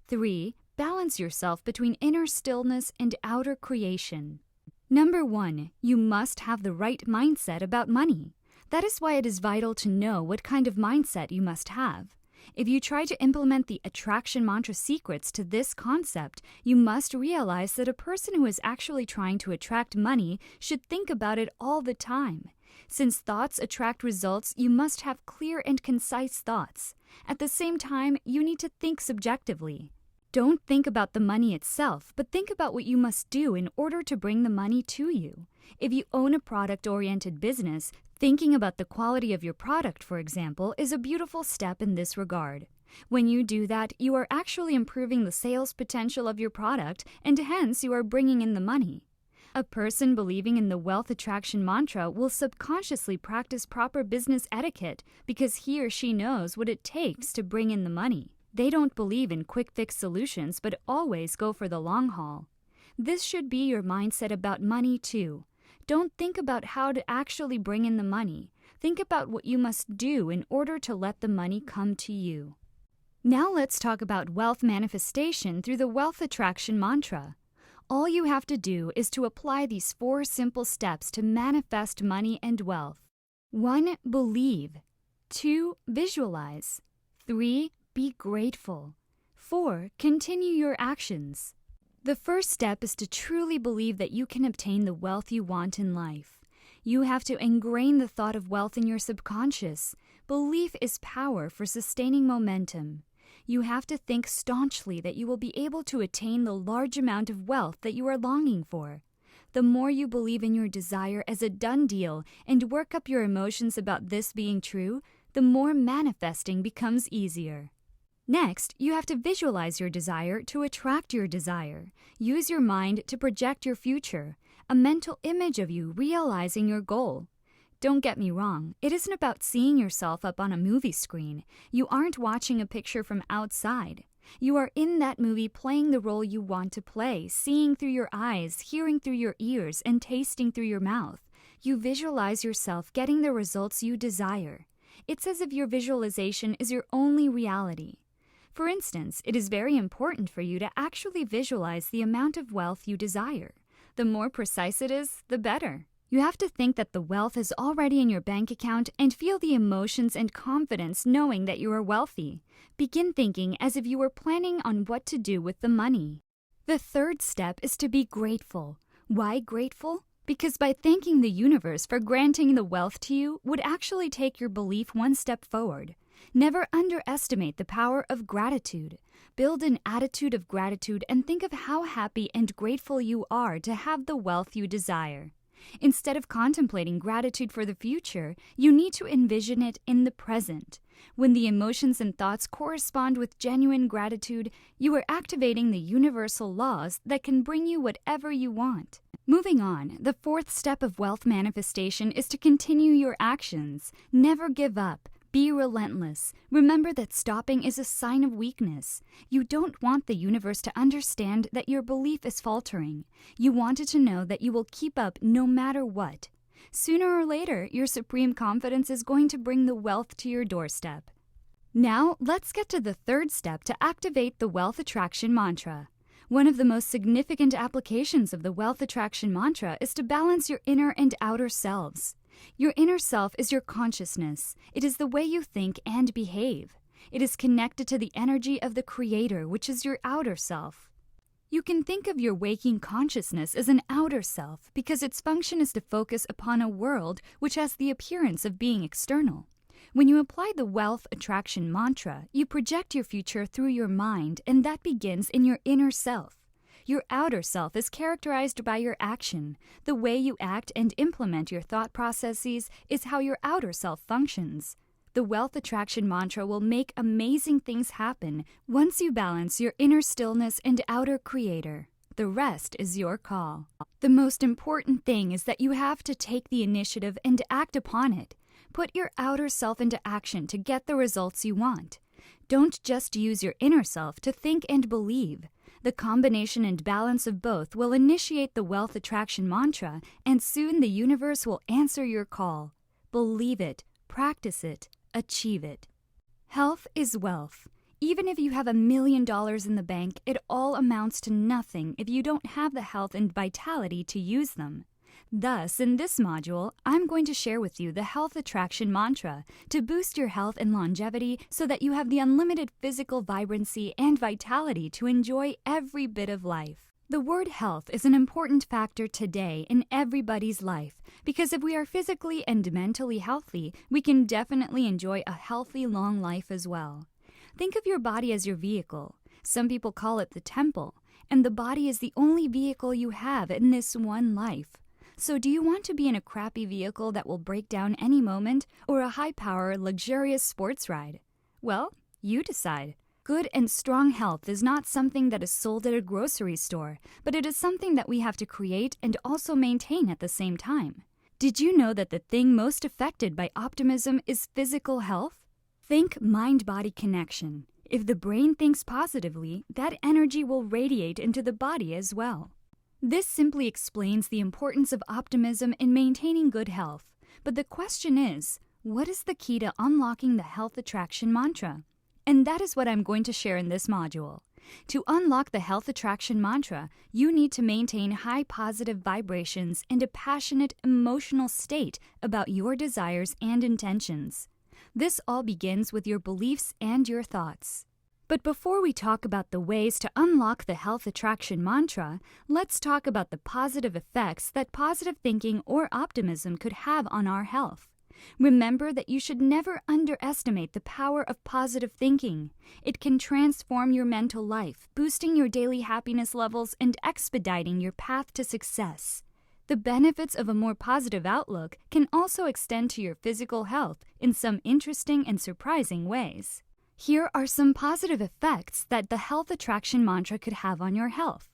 3. Balance yourself between inner stillness and outer creation. Number 1. You must have the right mindset about money. That is why it is vital to know what kind of mindset you must have. If you try to implement the attraction mantra secrets to this concept, you must realize that a person who is actually trying to attract money should think about it all the time. Since thoughts attract results, you must have clear and concise thoughts. At the same time, you need to think subjectively. Don't think about the money itself, but think about what you must do in order to bring the money to you. If you own a product-oriented business, thinking about the quality of your product, for example, is a beautiful step in this regard. When you do that, you are actually improving the sales potential of your product, and hence you are bringing in the money. A person believing in the wealth attraction mantra will subconsciously practice proper business etiquette because he or she knows what it takes to bring in the money. They don't believe in quick-fix solutions, but always go for the long haul. This should be your mindset about money too. Don't think about how to actually bring in the money. Think about what you must do in order to let the money come to you. Now let's talk about wealth manifestation through the wealth attraction mantra. All you have to do is to apply these 4 simple steps to manifest money and wealth. 1. Believe. 2. Visualize. 3. Be grateful. 4. Continue your actions. The first step is to truly believe that you can obtain the wealth you want in life. You have to ingrain the thought of wealth in your subconscious. Belief is power for sustaining momentum. You have to think staunchly that you will be able to attain the large amount of wealth that you are longing for. The more you believe in your desire as a done deal and work up your emotions about this being true, the more manifesting becomes easier. Next, you have to visualize your desire to attract your desire. Use your mind to project your future, a mental image of you realizing your goal. Don't get me wrong, it isn't about seeing yourself up on a movie screen. You aren't watching a picture from outside. You are in that movie playing the role you want to play, seeing through your eyes, hearing through your ears, and tasting through your mouth. You visualize yourself getting the results you desire. It's as if your visualization is your only reality. For instance, it is very important for you to actually visualize the amount of wealth you desire. The more precise it is, the better. You have to think that the wealth is already in your bank account and feel the emotions and confidence knowing that you are wealthy. Begin thinking as if you were planning on what to do with the money. The third step is to be grateful. Why grateful? Because by thanking the universe for granting the wealth to you would actually take your belief one step forward. Never underestimate the power of gratitude. Build an attitude of gratitude and think of how happy and grateful you are to have the wealth you desire. Instead of contemplating gratitude for the future, you need to envision it in the present. When the emotions and thoughts correspond with genuine gratitude, you are activating the universal laws that can bring you whatever you want. Moving on, the fourth step of wealth manifestation is to continue your actions. Never give up. Be relentless. Remember that stopping is a sign of weakness. You don't want the universe to understand that your belief is faltering. You want it to know that you will keep up no matter what. Sooner or later, your supreme confidence is going to bring the wealth to your doorstep. Now, let's get to the third step to activate the wealth attraction mantra. One of the most significant applications of the wealth attraction mantra is to balance your inner and outer selves. Your inner self is your consciousness. It is the way you think and behave. It is connected to the energy of the Creator, which is your outer self. You can think of your waking consciousness as an outer self because its function is to focus upon a world which has the appearance of being external. When you apply the wealth attraction mantra, you project your future through your mind, and that begins in your inner self. Your outer self is characterized by your action. The way you act and implement your thought processes is how your outer self functions. The wealth attraction mantra will make amazing things happen once you balance your inner stillness and outer creator. The rest is your call. The most important thing is that you have to take the initiative and act upon it. Put your outer self into action to get the results you want. Don't just use your inner self to think and believe. The combination and balance of both will initiate the wealth attraction mantra, and soon the universe will answer your call. Believe it, practice it, achieve it. Health is wealth. Even if you have $1 million in the bank, it all amounts to nothing if you don't have the health and vitality to use them. Thus, in this module, I'm going to share with you the health attraction mantra to boost your health and longevity so that you have the unlimited physical vibrancy and vitality to enjoy every bit of life. The word health is an important factor today in everybody's life because if we are physically and mentally healthy, we can definitely enjoy a healthy, long life as well. Think of your body as your vehicle. Some people call it the temple, and the body is the only vehicle you have in this one life. So do you want to be in a crappy vehicle that will break down any moment or a high-power, luxurious sports ride? Well, you decide. Good and strong health is not something that is sold at a grocery store, but it is something that we have to create and also maintain at the same time. Did you know that the thing most affected by optimism is physical health? Think mind-body connection. If the brain thinks positively, that energy will radiate into the body as well. This simply explains the importance of optimism in maintaining good health. But the question is, what is the key to unlocking the health attraction mantra? And that is what I'm going to share in this module. To unlock the health attraction mantra, you need to maintain high positive vibrations and a passionate emotional state about your desires and intentions. This all begins with your beliefs and your thoughts. But before we talk about the ways to unlock the health attraction mantra, let's talk about the positive effects that positive thinking or optimism could have on our health. Remember that you should never underestimate the power of positive thinking. It can transform your mental life, boosting your daily happiness levels and expediting your path to success. The benefits of a more positive outlook can also extend to your physical health in some interesting and surprising ways. Here are some positive effects that the health attraction mantra could have on your health.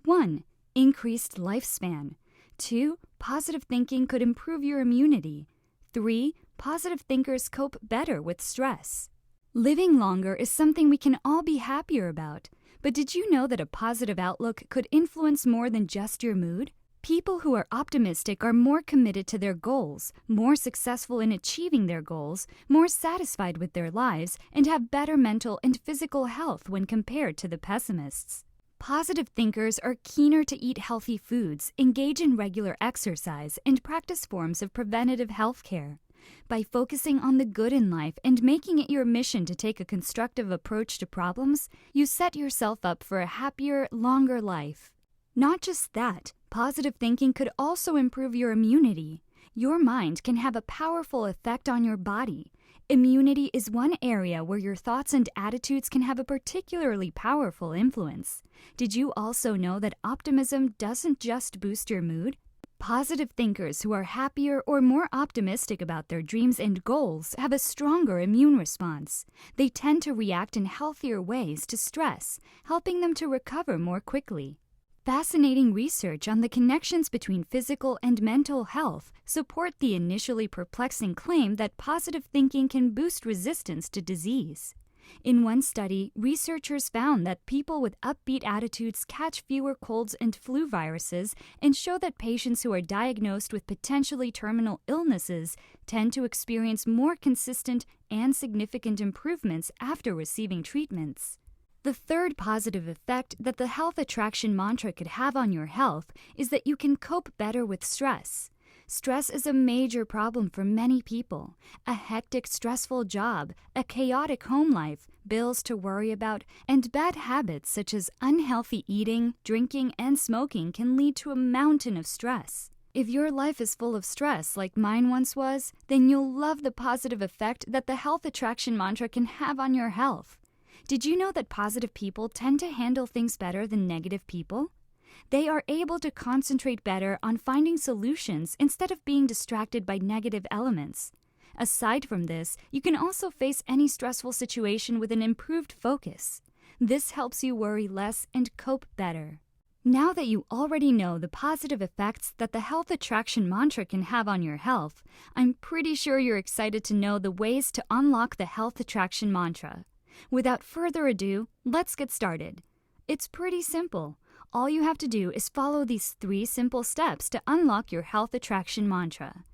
1. Increased lifespan. 2. Positive thinking could improve your immunity. 3. Positive thinkers cope better with stress. Living longer is something we can all be happier about. But did you know that a positive outlook could influence more than just your mood? People who are optimistic are more committed to their goals, more successful in achieving their goals, more satisfied with their lives, and have better mental and physical health when compared to the pessimists. Positive thinkers are keener to eat healthy foods, engage in regular exercise, and practice forms of preventative health care. By focusing on the good in life and making it your mission to take a constructive approach to problems, you set yourself up for a happier, longer life. Not just that, positive thinking could also improve your immunity. Your mind can have a powerful effect on your body. Immunity is one area where your thoughts and attitudes can have a particularly powerful influence. Did you also know that optimism doesn't just boost your mood? Positive thinkers who are happier or more optimistic about their dreams and goals have a stronger immune response. They tend to react in healthier ways to stress, helping them to recover more quickly. Fascinating research on the connections between physical and mental health support the initially perplexing claim that positive thinking can boost resistance to disease. In one study, researchers found that people with upbeat attitudes catch fewer colds and flu viruses and show that patients who are diagnosed with potentially terminal illnesses tend to experience more consistent and significant improvements after receiving treatments. The third positive effect that the health attraction mantra could have on your health is that you can cope better with stress. Stress is a major problem for many people. A hectic, stressful job, a chaotic home life, bills to worry about, and bad habits such as unhealthy eating, drinking, and smoking can lead to a mountain of stress. If your life is full of stress like mine once was, then you'll love the positive effect that the health attraction mantra can have on your health. Did you know that positive people tend to handle things better than negative people? They are able to concentrate better on finding solutions instead of being distracted by negative elements. Aside from this, you can also face any stressful situation with an improved focus. This helps you worry less and cope better. Now that you already know the positive effects that the health attraction mantra can have on your health, I'm pretty sure you're excited to know the ways to unlock the health attraction mantra. Without further ado, let's get started. It's pretty simple. All you have to do is follow these 3 simple steps to unlock your health attraction mantra.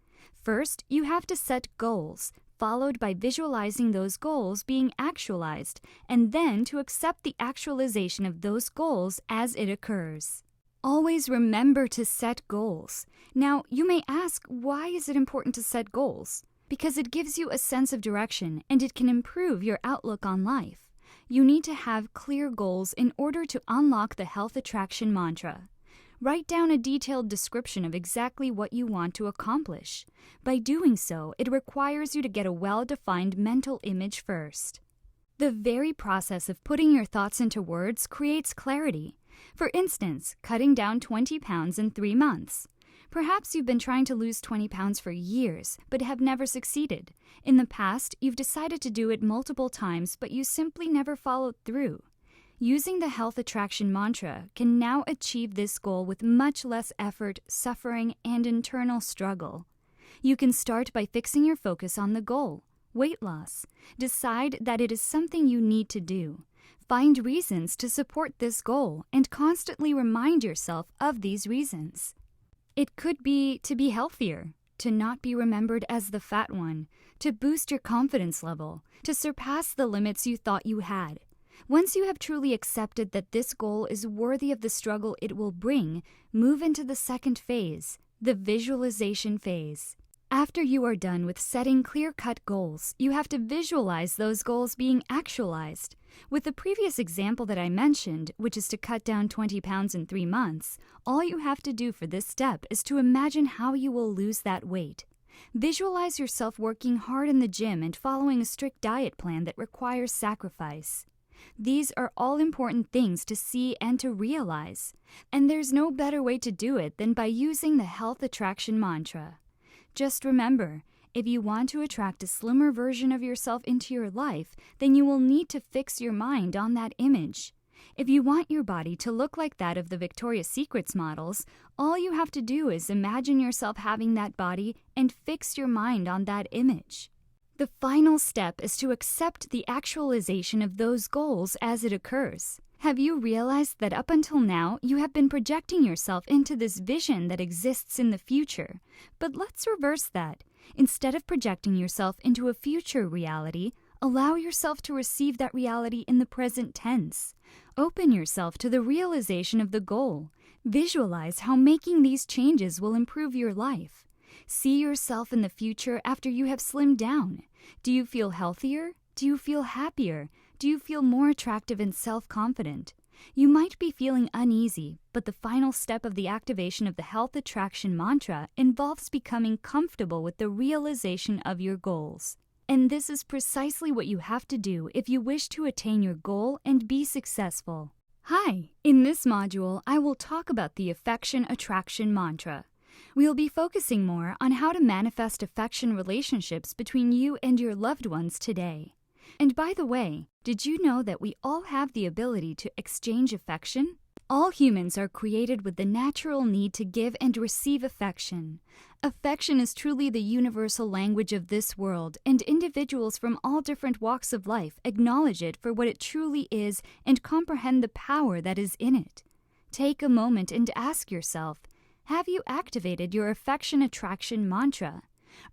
First, you have to set goals, followed by visualizing those goals being actualized, and then to accept the actualization of those goals as it occurs. Always remember to set goals. Now, you may ask, why is it important to set goals? Because it gives you a sense of direction and it can improve your outlook on life. You need to have clear goals in order to unlock the health attraction mantra. Write down a detailed description of exactly what you want to accomplish. By doing so, it requires you to get a well-defined mental image first. The very process of putting your thoughts into words creates clarity. For instance, cutting down 20 pounds in 3 months. Perhaps you've been trying to lose 20 pounds for years, but have never succeeded. In the past, you've decided to do it multiple times, but you simply never followed through. Using the health attraction mantra can now achieve this goal with much less effort, suffering, and internal struggle. You can start by fixing your focus on the goal, weight loss. Decide that it is something you need to do. Find reasons to support this goal and constantly remind yourself of these reasons. It could be to be healthier, to not be remembered as the fat one, to boost your confidence level, to surpass the limits you thought you had. Once you have truly accepted that this goal is worthy of the struggle it will bring, move into the second phase, the visualization phase. After you are done with setting clear-cut goals, you have to visualize those goals being actualized. With the previous example that I mentioned, which is to cut down 20 pounds in 3 months, all you have to do for this step is to imagine how you will lose that weight. Visualize yourself working hard in the gym and following a strict diet plan that requires sacrifice. These are all important things to see and to realize, and there's no better way to do it than by using the health attraction mantra. Just remember, if you want to attract a slimmer version of yourself into your life, then you will need to fix your mind on that image. If you want your body to look like that of the Victoria's Secret models, all you have to do is imagine yourself having that body and fix your mind on that image. The final step is to accept the actualization of those goals as it occurs. Have you realized that up until now, you have been projecting yourself into this vision that exists in the future? But let's reverse that. Instead of projecting yourself into a future reality, allow yourself to receive that reality in the present tense. Open yourself to the realization of the goal. Visualize how making these changes will improve your life. See yourself in the future after you have slimmed down. Do you feel healthier? Do you feel happier? Do you feel more attractive and self-confident? You might be feeling uneasy, but the final step of the activation of the health attraction mantra involves becoming comfortable with the realization of your goals. And this is precisely what you have to do if you wish to attain your goal and be successful. Hi! In this module, I will talk about the affection attraction mantra. We'll be focusing more on how to manifest affection relationships between you and your loved ones today. And by the way, did you know that we all have the ability to exchange affection? All humans are created with the natural need to give and receive affection. Affection is truly the universal language of this world, and individuals from all different walks of life acknowledge it for what it truly is and comprehend the power that is in it. Take a moment and ask yourself, have you activated your affection attraction mantra?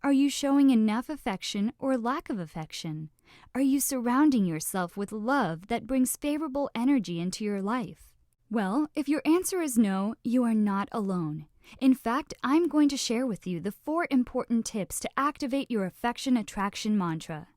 Are you showing enough affection or lack of affection? Are you surrounding yourself with love that brings favorable energy into your life? Well, if your answer is no, you are not alone. In fact, I'm going to share with you the 4 important tips to activate your affection attraction mantra.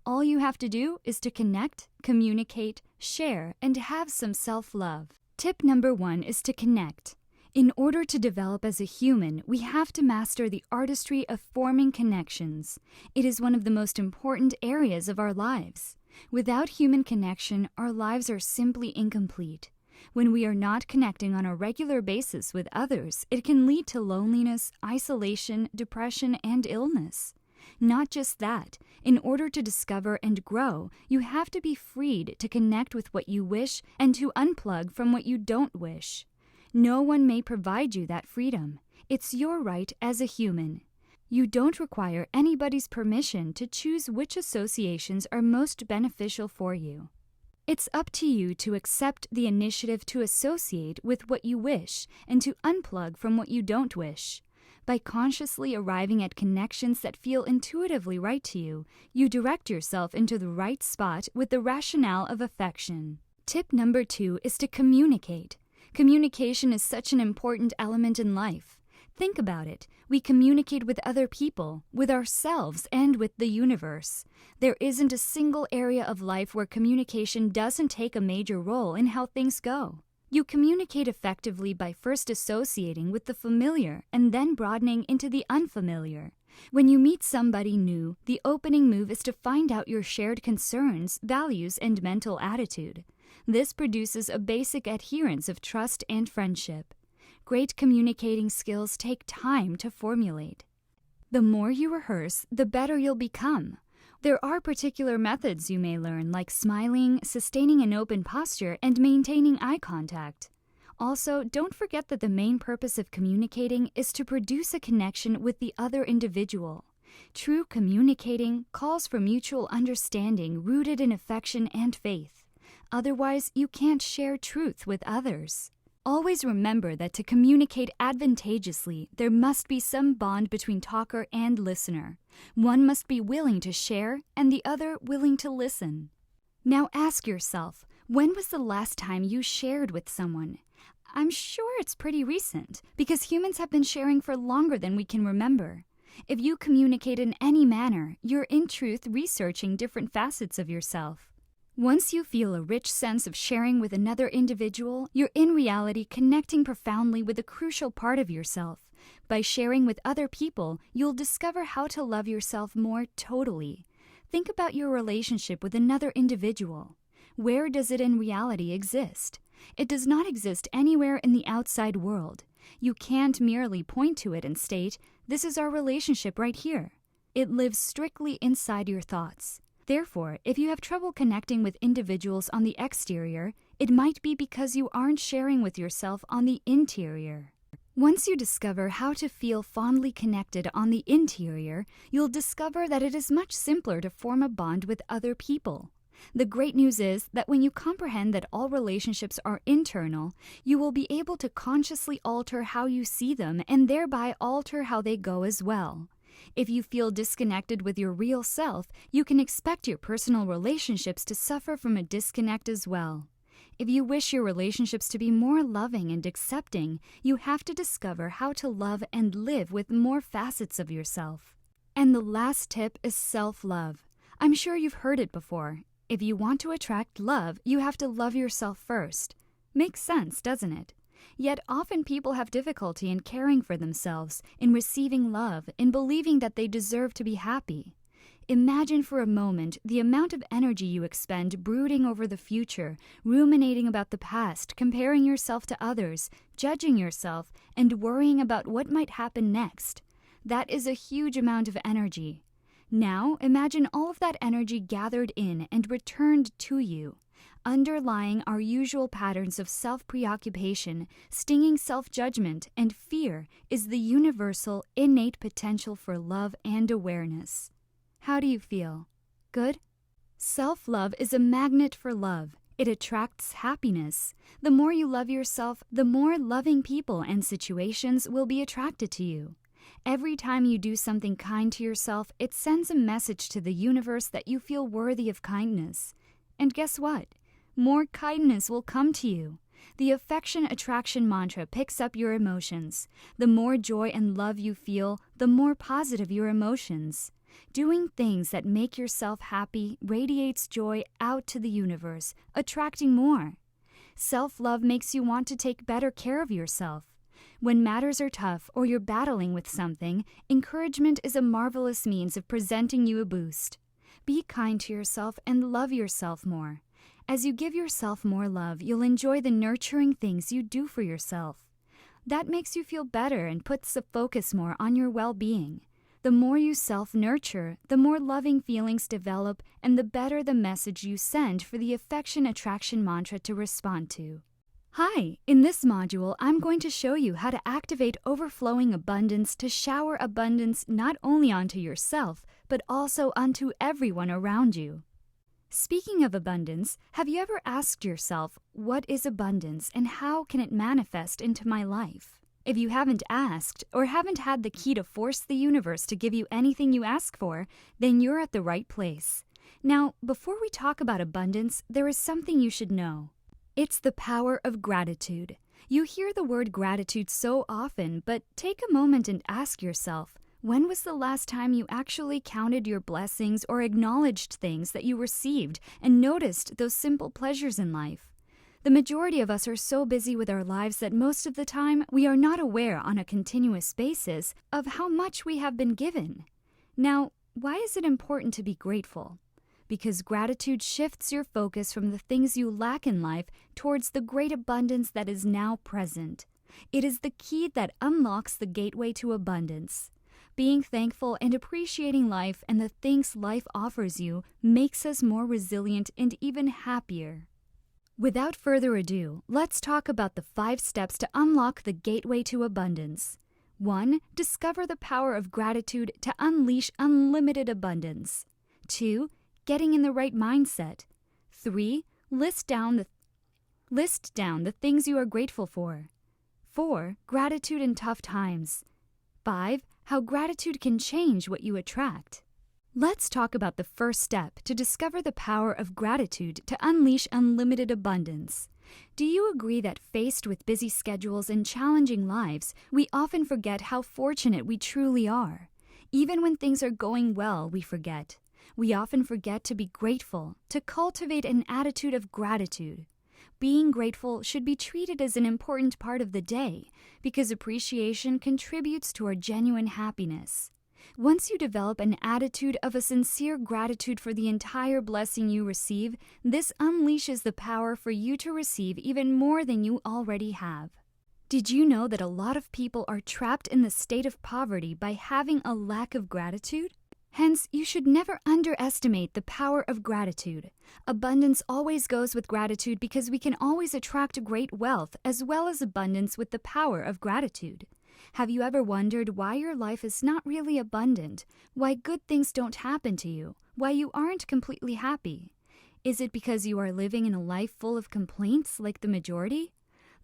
All you have to do is to connect, communicate, share, and have some self-love. Tip number 1 is to connect. In order to develop as a human, we have to master the artistry of forming connections. It is one of the most important areas of our lives. Without human connection, our lives are simply incomplete. When we are not connecting on a regular basis with others, it can lead to loneliness, isolation, depression, and illness. Not just that, in order to discover and grow, you have to be freed to connect with what you wish and to unplug from what you don't wish. No one may provide you that freedom. It's your right as a human. You don't require anybody's permission to choose which associations are most beneficial for you. It's up to you to accept the initiative to associate with what you wish and to unplug from what you don't wish. By consciously arriving at connections that feel intuitively right to you, you direct yourself into the right spot with the rationale of affection. Tip number 2 is to communicate. Communication is such an important element in life. Think about it. We communicate with other people, with ourselves, and with the universe. There isn't a single area of life where communication doesn't take a major role in how things go. You communicate effectively by first associating with the familiar and then broadening into the unfamiliar. When you meet somebody new, the opening move is to find out your shared concerns, values, and mental attitude. This produces a basic adherence of trust and friendship. Great communicating skills take time to formulate. The more you rehearse, the better you'll become. There are particular methods you may learn, like smiling, sustaining an open posture, and maintaining eye contact. Also, don't forget that the main purpose of communicating is to produce a connection with the other individual. True communicating calls for mutual understanding rooted in affection and faith. Otherwise, you can't share truth with others. Always remember that to communicate advantageously, there must be some bond between talker and listener. One must be willing to share and the other willing to listen. Now ask yourself, when was the last time you shared with someone? I'm sure it's pretty recent, because humans have been sharing for longer than we can remember. If you communicate in any manner, you're in truth researching different facets of yourself. Once you feel a rich sense of sharing with another individual, you're in reality connecting profoundly with a crucial part of yourself. By sharing with other people, you'll discover how to love yourself more totally. Think about your relationship with another individual. Where does it in reality exist? It does not exist anywhere in the outside world. You can't merely point to it and state, "This is our relationship right here." It lives strictly inside your thoughts. Therefore, if you have trouble connecting with individuals on the exterior, it might be because you aren't sharing with yourself on the interior. Once you discover how to feel fondly connected on the interior, you'll discover that it is much simpler to form a bond with other people. The great news is that when you comprehend that all relationships are internal, you will be able to consciously alter how you see them and thereby alter how they go as well. If you feel disconnected with your real self, you can expect your personal relationships to suffer from a disconnect as well. If you wish your relationships to be more loving and accepting, you have to discover how to love and live with more facets of yourself. And the last tip is self-love. I'm sure you've heard it before. If you want to attract love, you have to love yourself first. Makes sense, doesn't it? Yet often people have difficulty in caring for themselves, in receiving love, in believing that they deserve to be happy. Imagine for a moment the amount of energy you expend brooding over the future, ruminating about the past, comparing yourself to others, judging yourself, and worrying about what might happen next. That is a huge amount of energy. Now imagine all of that energy gathered in and returned to you. Underlying our usual patterns of self-preoccupation, stinging self-judgment, and fear is the universal, innate potential for love and awareness. How do you feel? Good? Self-love is a magnet for love. It attracts happiness. The more you love yourself, the more loving people and situations will be attracted to you. Every time you do something kind to yourself, it sends a message to the universe that you feel worthy of kindness. And guess what? More kindness will come to you. The affection attraction mantra picks up your emotions. The more joy and love you feel, the more positive your emotions. Doing things that make yourself happy radiates joy out to the universe, attracting more. Self-love makes you want to take better care of yourself. When matters are tough or you're battling with something, encouragement is a marvelous means of presenting you a boost. Be kind to yourself and love yourself more. As you give yourself more love, you'll enjoy the nurturing things you do for yourself. That makes you feel better and puts the focus more on your well-being. The more you self-nurture, the more loving feelings develop and the better the message you send for the affection attraction mantra to respond to. Hi! In this module, I'm going to show you how to activate overflowing abundance to shower abundance not only onto yourself, but also onto everyone around you. Speaking of abundance, have you ever asked yourself, what is abundance and how can it manifest into my life? If you haven't asked or haven't had the key to force the universe to give you anything you ask for, then you're at the right place. Now, before we talk about abundance, there is something you should know. It's the power of gratitude. You hear the word gratitude so often, but take a moment and ask yourself, when was the last time you actually counted your blessings or acknowledged things that you received and noticed those simple pleasures in life? The majority of us are so busy with our lives that most of the time we are not aware on a continuous basis of how much we have been given. Now, why is it important to be grateful? Because gratitude shifts your focus from the things you lack in life towards the great abundance that is now present. It is the key that unlocks the gateway to abundance. Being thankful and appreciating life and the things life offers you makes us more resilient and even happier. Without further ado, let's talk about the 5 steps to unlock the gateway to abundance. 1. Discover the power of gratitude to unleash unlimited abundance. 2. Getting in the right mindset. 3. List down the things you are grateful for. 4. Gratitude in tough times. 5. How gratitude can change what you attract. Let's talk about the first step to discover the power of gratitude to unleash unlimited abundance. Do you agree that faced with busy schedules and challenging lives, we often forget how fortunate we truly are? Even when things are going well, we forget. We often forget to be grateful, to cultivate an attitude of gratitude. Being grateful should be treated as an important part of the day because appreciation contributes to our genuine happiness. Once you develop an attitude of a sincere gratitude for the entire blessing you receive, this unleashes the power for you to receive even more than you already have. Did you know that a lot of people are trapped in the state of poverty by having a lack of gratitude? Hence, you should never underestimate the power of gratitude. Abundance always goes with gratitude because we can always attract great wealth as well as abundance with the power of gratitude. Have you ever wondered why your life is not really abundant, why good things don't happen to you, why you aren't completely happy? Is it because you are living in a life full of complaints like the majority?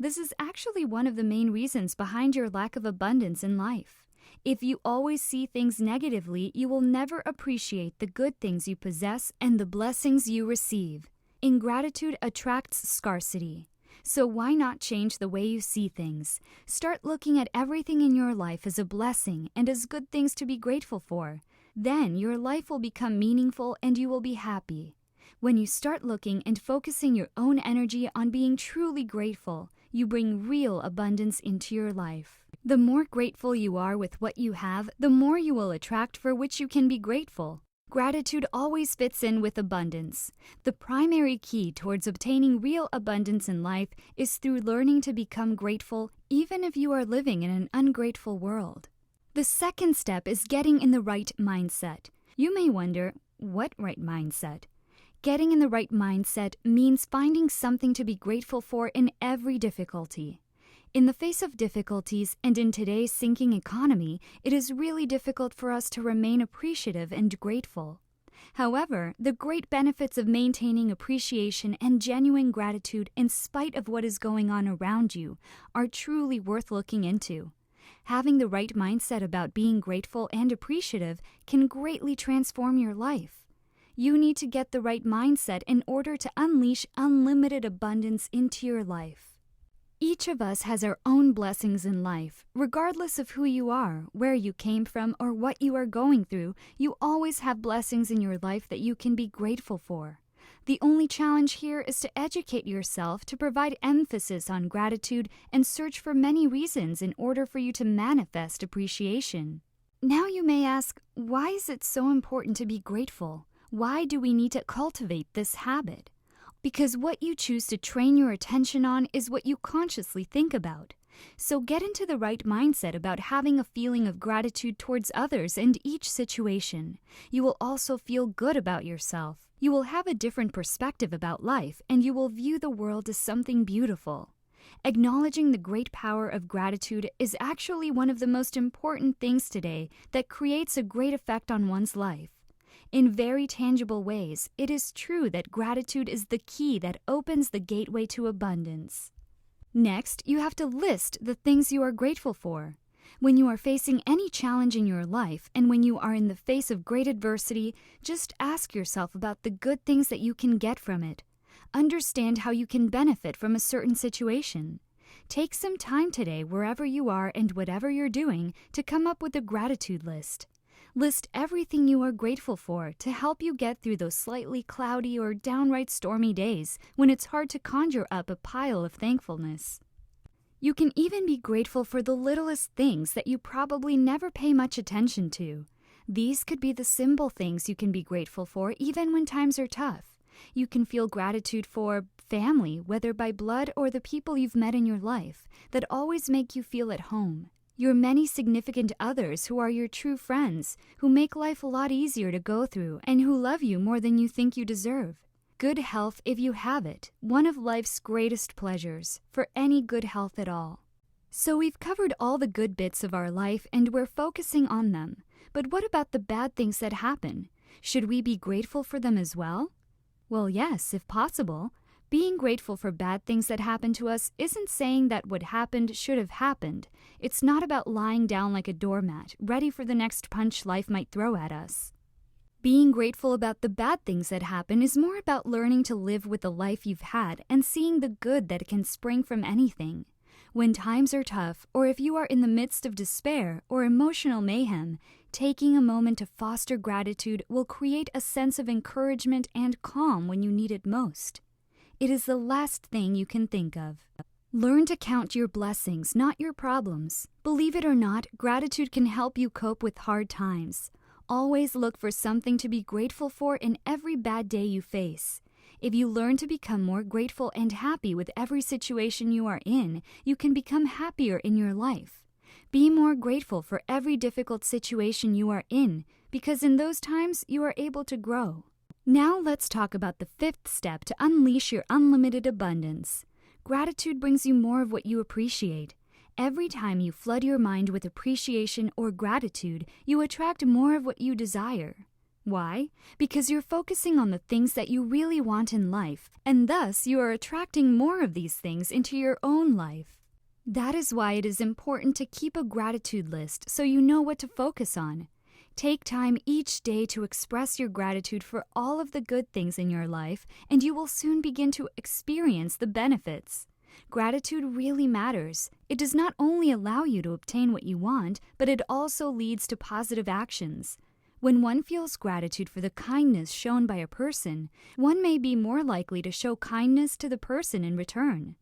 This is actually one of the main reasons behind your lack of abundance in life. If you always see things negatively, you will never appreciate the good things you possess and the blessings you receive. Ingratitude attracts scarcity. So why not change the way you see things? Start looking at everything in your life as a blessing and as good things to be grateful for. Then your life will become meaningful and you will be happy. When you start looking and focusing your own energy on being truly grateful, you bring real abundance into your life. The more grateful you are with what you have, the more you will attract for which you can be grateful. Gratitude always fits in with abundance. The primary key towards obtaining real abundance in life is through learning to become grateful even if you are living in an ungrateful world. The second step is getting in the right mindset. You may wonder, what right mindset? Getting in the right mindset means finding something to be grateful for in every difficulty. In the face of difficulties and in today's sinking economy, it is really difficult for us to remain appreciative and grateful. However, the great benefits of maintaining appreciation and genuine gratitude in spite of what is going on around you are truly worth looking into. Having the right mindset about being grateful and appreciative can greatly transform your life. You need to get the right mindset in order to unleash unlimited abundance into your life. Each of us has our own blessings in life. Regardless of who you are, where you came from, or what you are going through, you always have blessings in your life that you can be grateful for. The only challenge here is to educate yourself to provide emphasis on gratitude and search for many reasons in order for you to manifest appreciation. Now you may ask, why is it so important to be grateful? Why do we need to cultivate this habit? Because what you choose to train your attention on is what you consciously think about. So get into the right mindset about having a feeling of gratitude towards others and each situation. You will also feel good about yourself. You will have a different perspective about life, and you will view the world as something beautiful. Acknowledging the great power of gratitude is actually one of the most important things today that creates a great effect on one's life. In very tangible ways, it is true that gratitude is the key that opens the gateway to abundance. Next, you have to list the things you are grateful for. When you are facing any challenge in your life, and when you are in the face of great adversity, just ask yourself about the good things that you can get from it. Understand how you can benefit from a certain situation. Take some time today, wherever you are and whatever you're doing, to come up with a gratitude list. List everything you are grateful for to help you get through those slightly cloudy or downright stormy days when it's hard to conjure up a pile of thankfulness. You can even be grateful for the littlest things that you probably never pay much attention to. These could be the simple things you can be grateful for even when times are tough. You can feel gratitude for family, whether by blood or the people you've met in your life, that always make you feel at home. Your many significant others who are your true friends, who make life a lot easier to go through and who love you more than you think you deserve. Good health, if you have it, one of life's greatest pleasures, for any good health at all. So we've covered all the good bits of our life and we're focusing on them. But what about the bad things that happen? Should we be grateful for them as well? Well, yes, if possible. Being grateful for bad things that happen to us isn't saying that what happened should have happened. It's not about lying down like a doormat, ready for the next punch life might throw at us. Being grateful about the bad things that happen is more about learning to live with the life you've had and seeing the good that can spring from anything. When times are tough, or if you are in the midst of despair or emotional mayhem, taking a moment to foster gratitude will create a sense of encouragement and calm when you need it most. It is the last thing you can think of. Learn to count your blessings, not your problems. Believe it or not, gratitude can help you cope with hard times. Always look for something to be grateful for in every bad day you face. If you learn to become more grateful and happy with every situation you are in, you can become happier in your life. Be more grateful for every difficult situation you are in, because in those times you are able to grow. Now let's talk about the fifth step to unleash your unlimited abundance. Gratitude brings you more of what you appreciate. Every time you flood your mind with appreciation or gratitude, you attract more of what you desire. Why? Because you're focusing on the things that you really want in life, and thus you are attracting more of these things into your own life. That is why it is important to keep a gratitude list so you know what to focus on. Take time each day to express your gratitude for all of the good things in your life, and you will soon begin to experience the benefits. Gratitude really matters. It does not only allow you to obtain what you want, but it also leads to positive actions. When one feels gratitude for the kindness shown by a person, one may be more likely to show kindness to the person in return.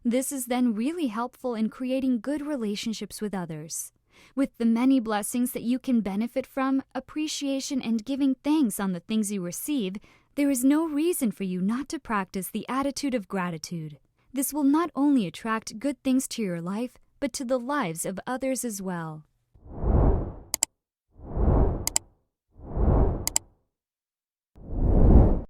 This is then really helpful in creating good relationships with others. With the many blessings that you can benefit from, appreciation and giving thanks on the things you receive, there is no reason for you not to practice the attitude of gratitude. This will not only attract good things to your life, but to the lives of others as well.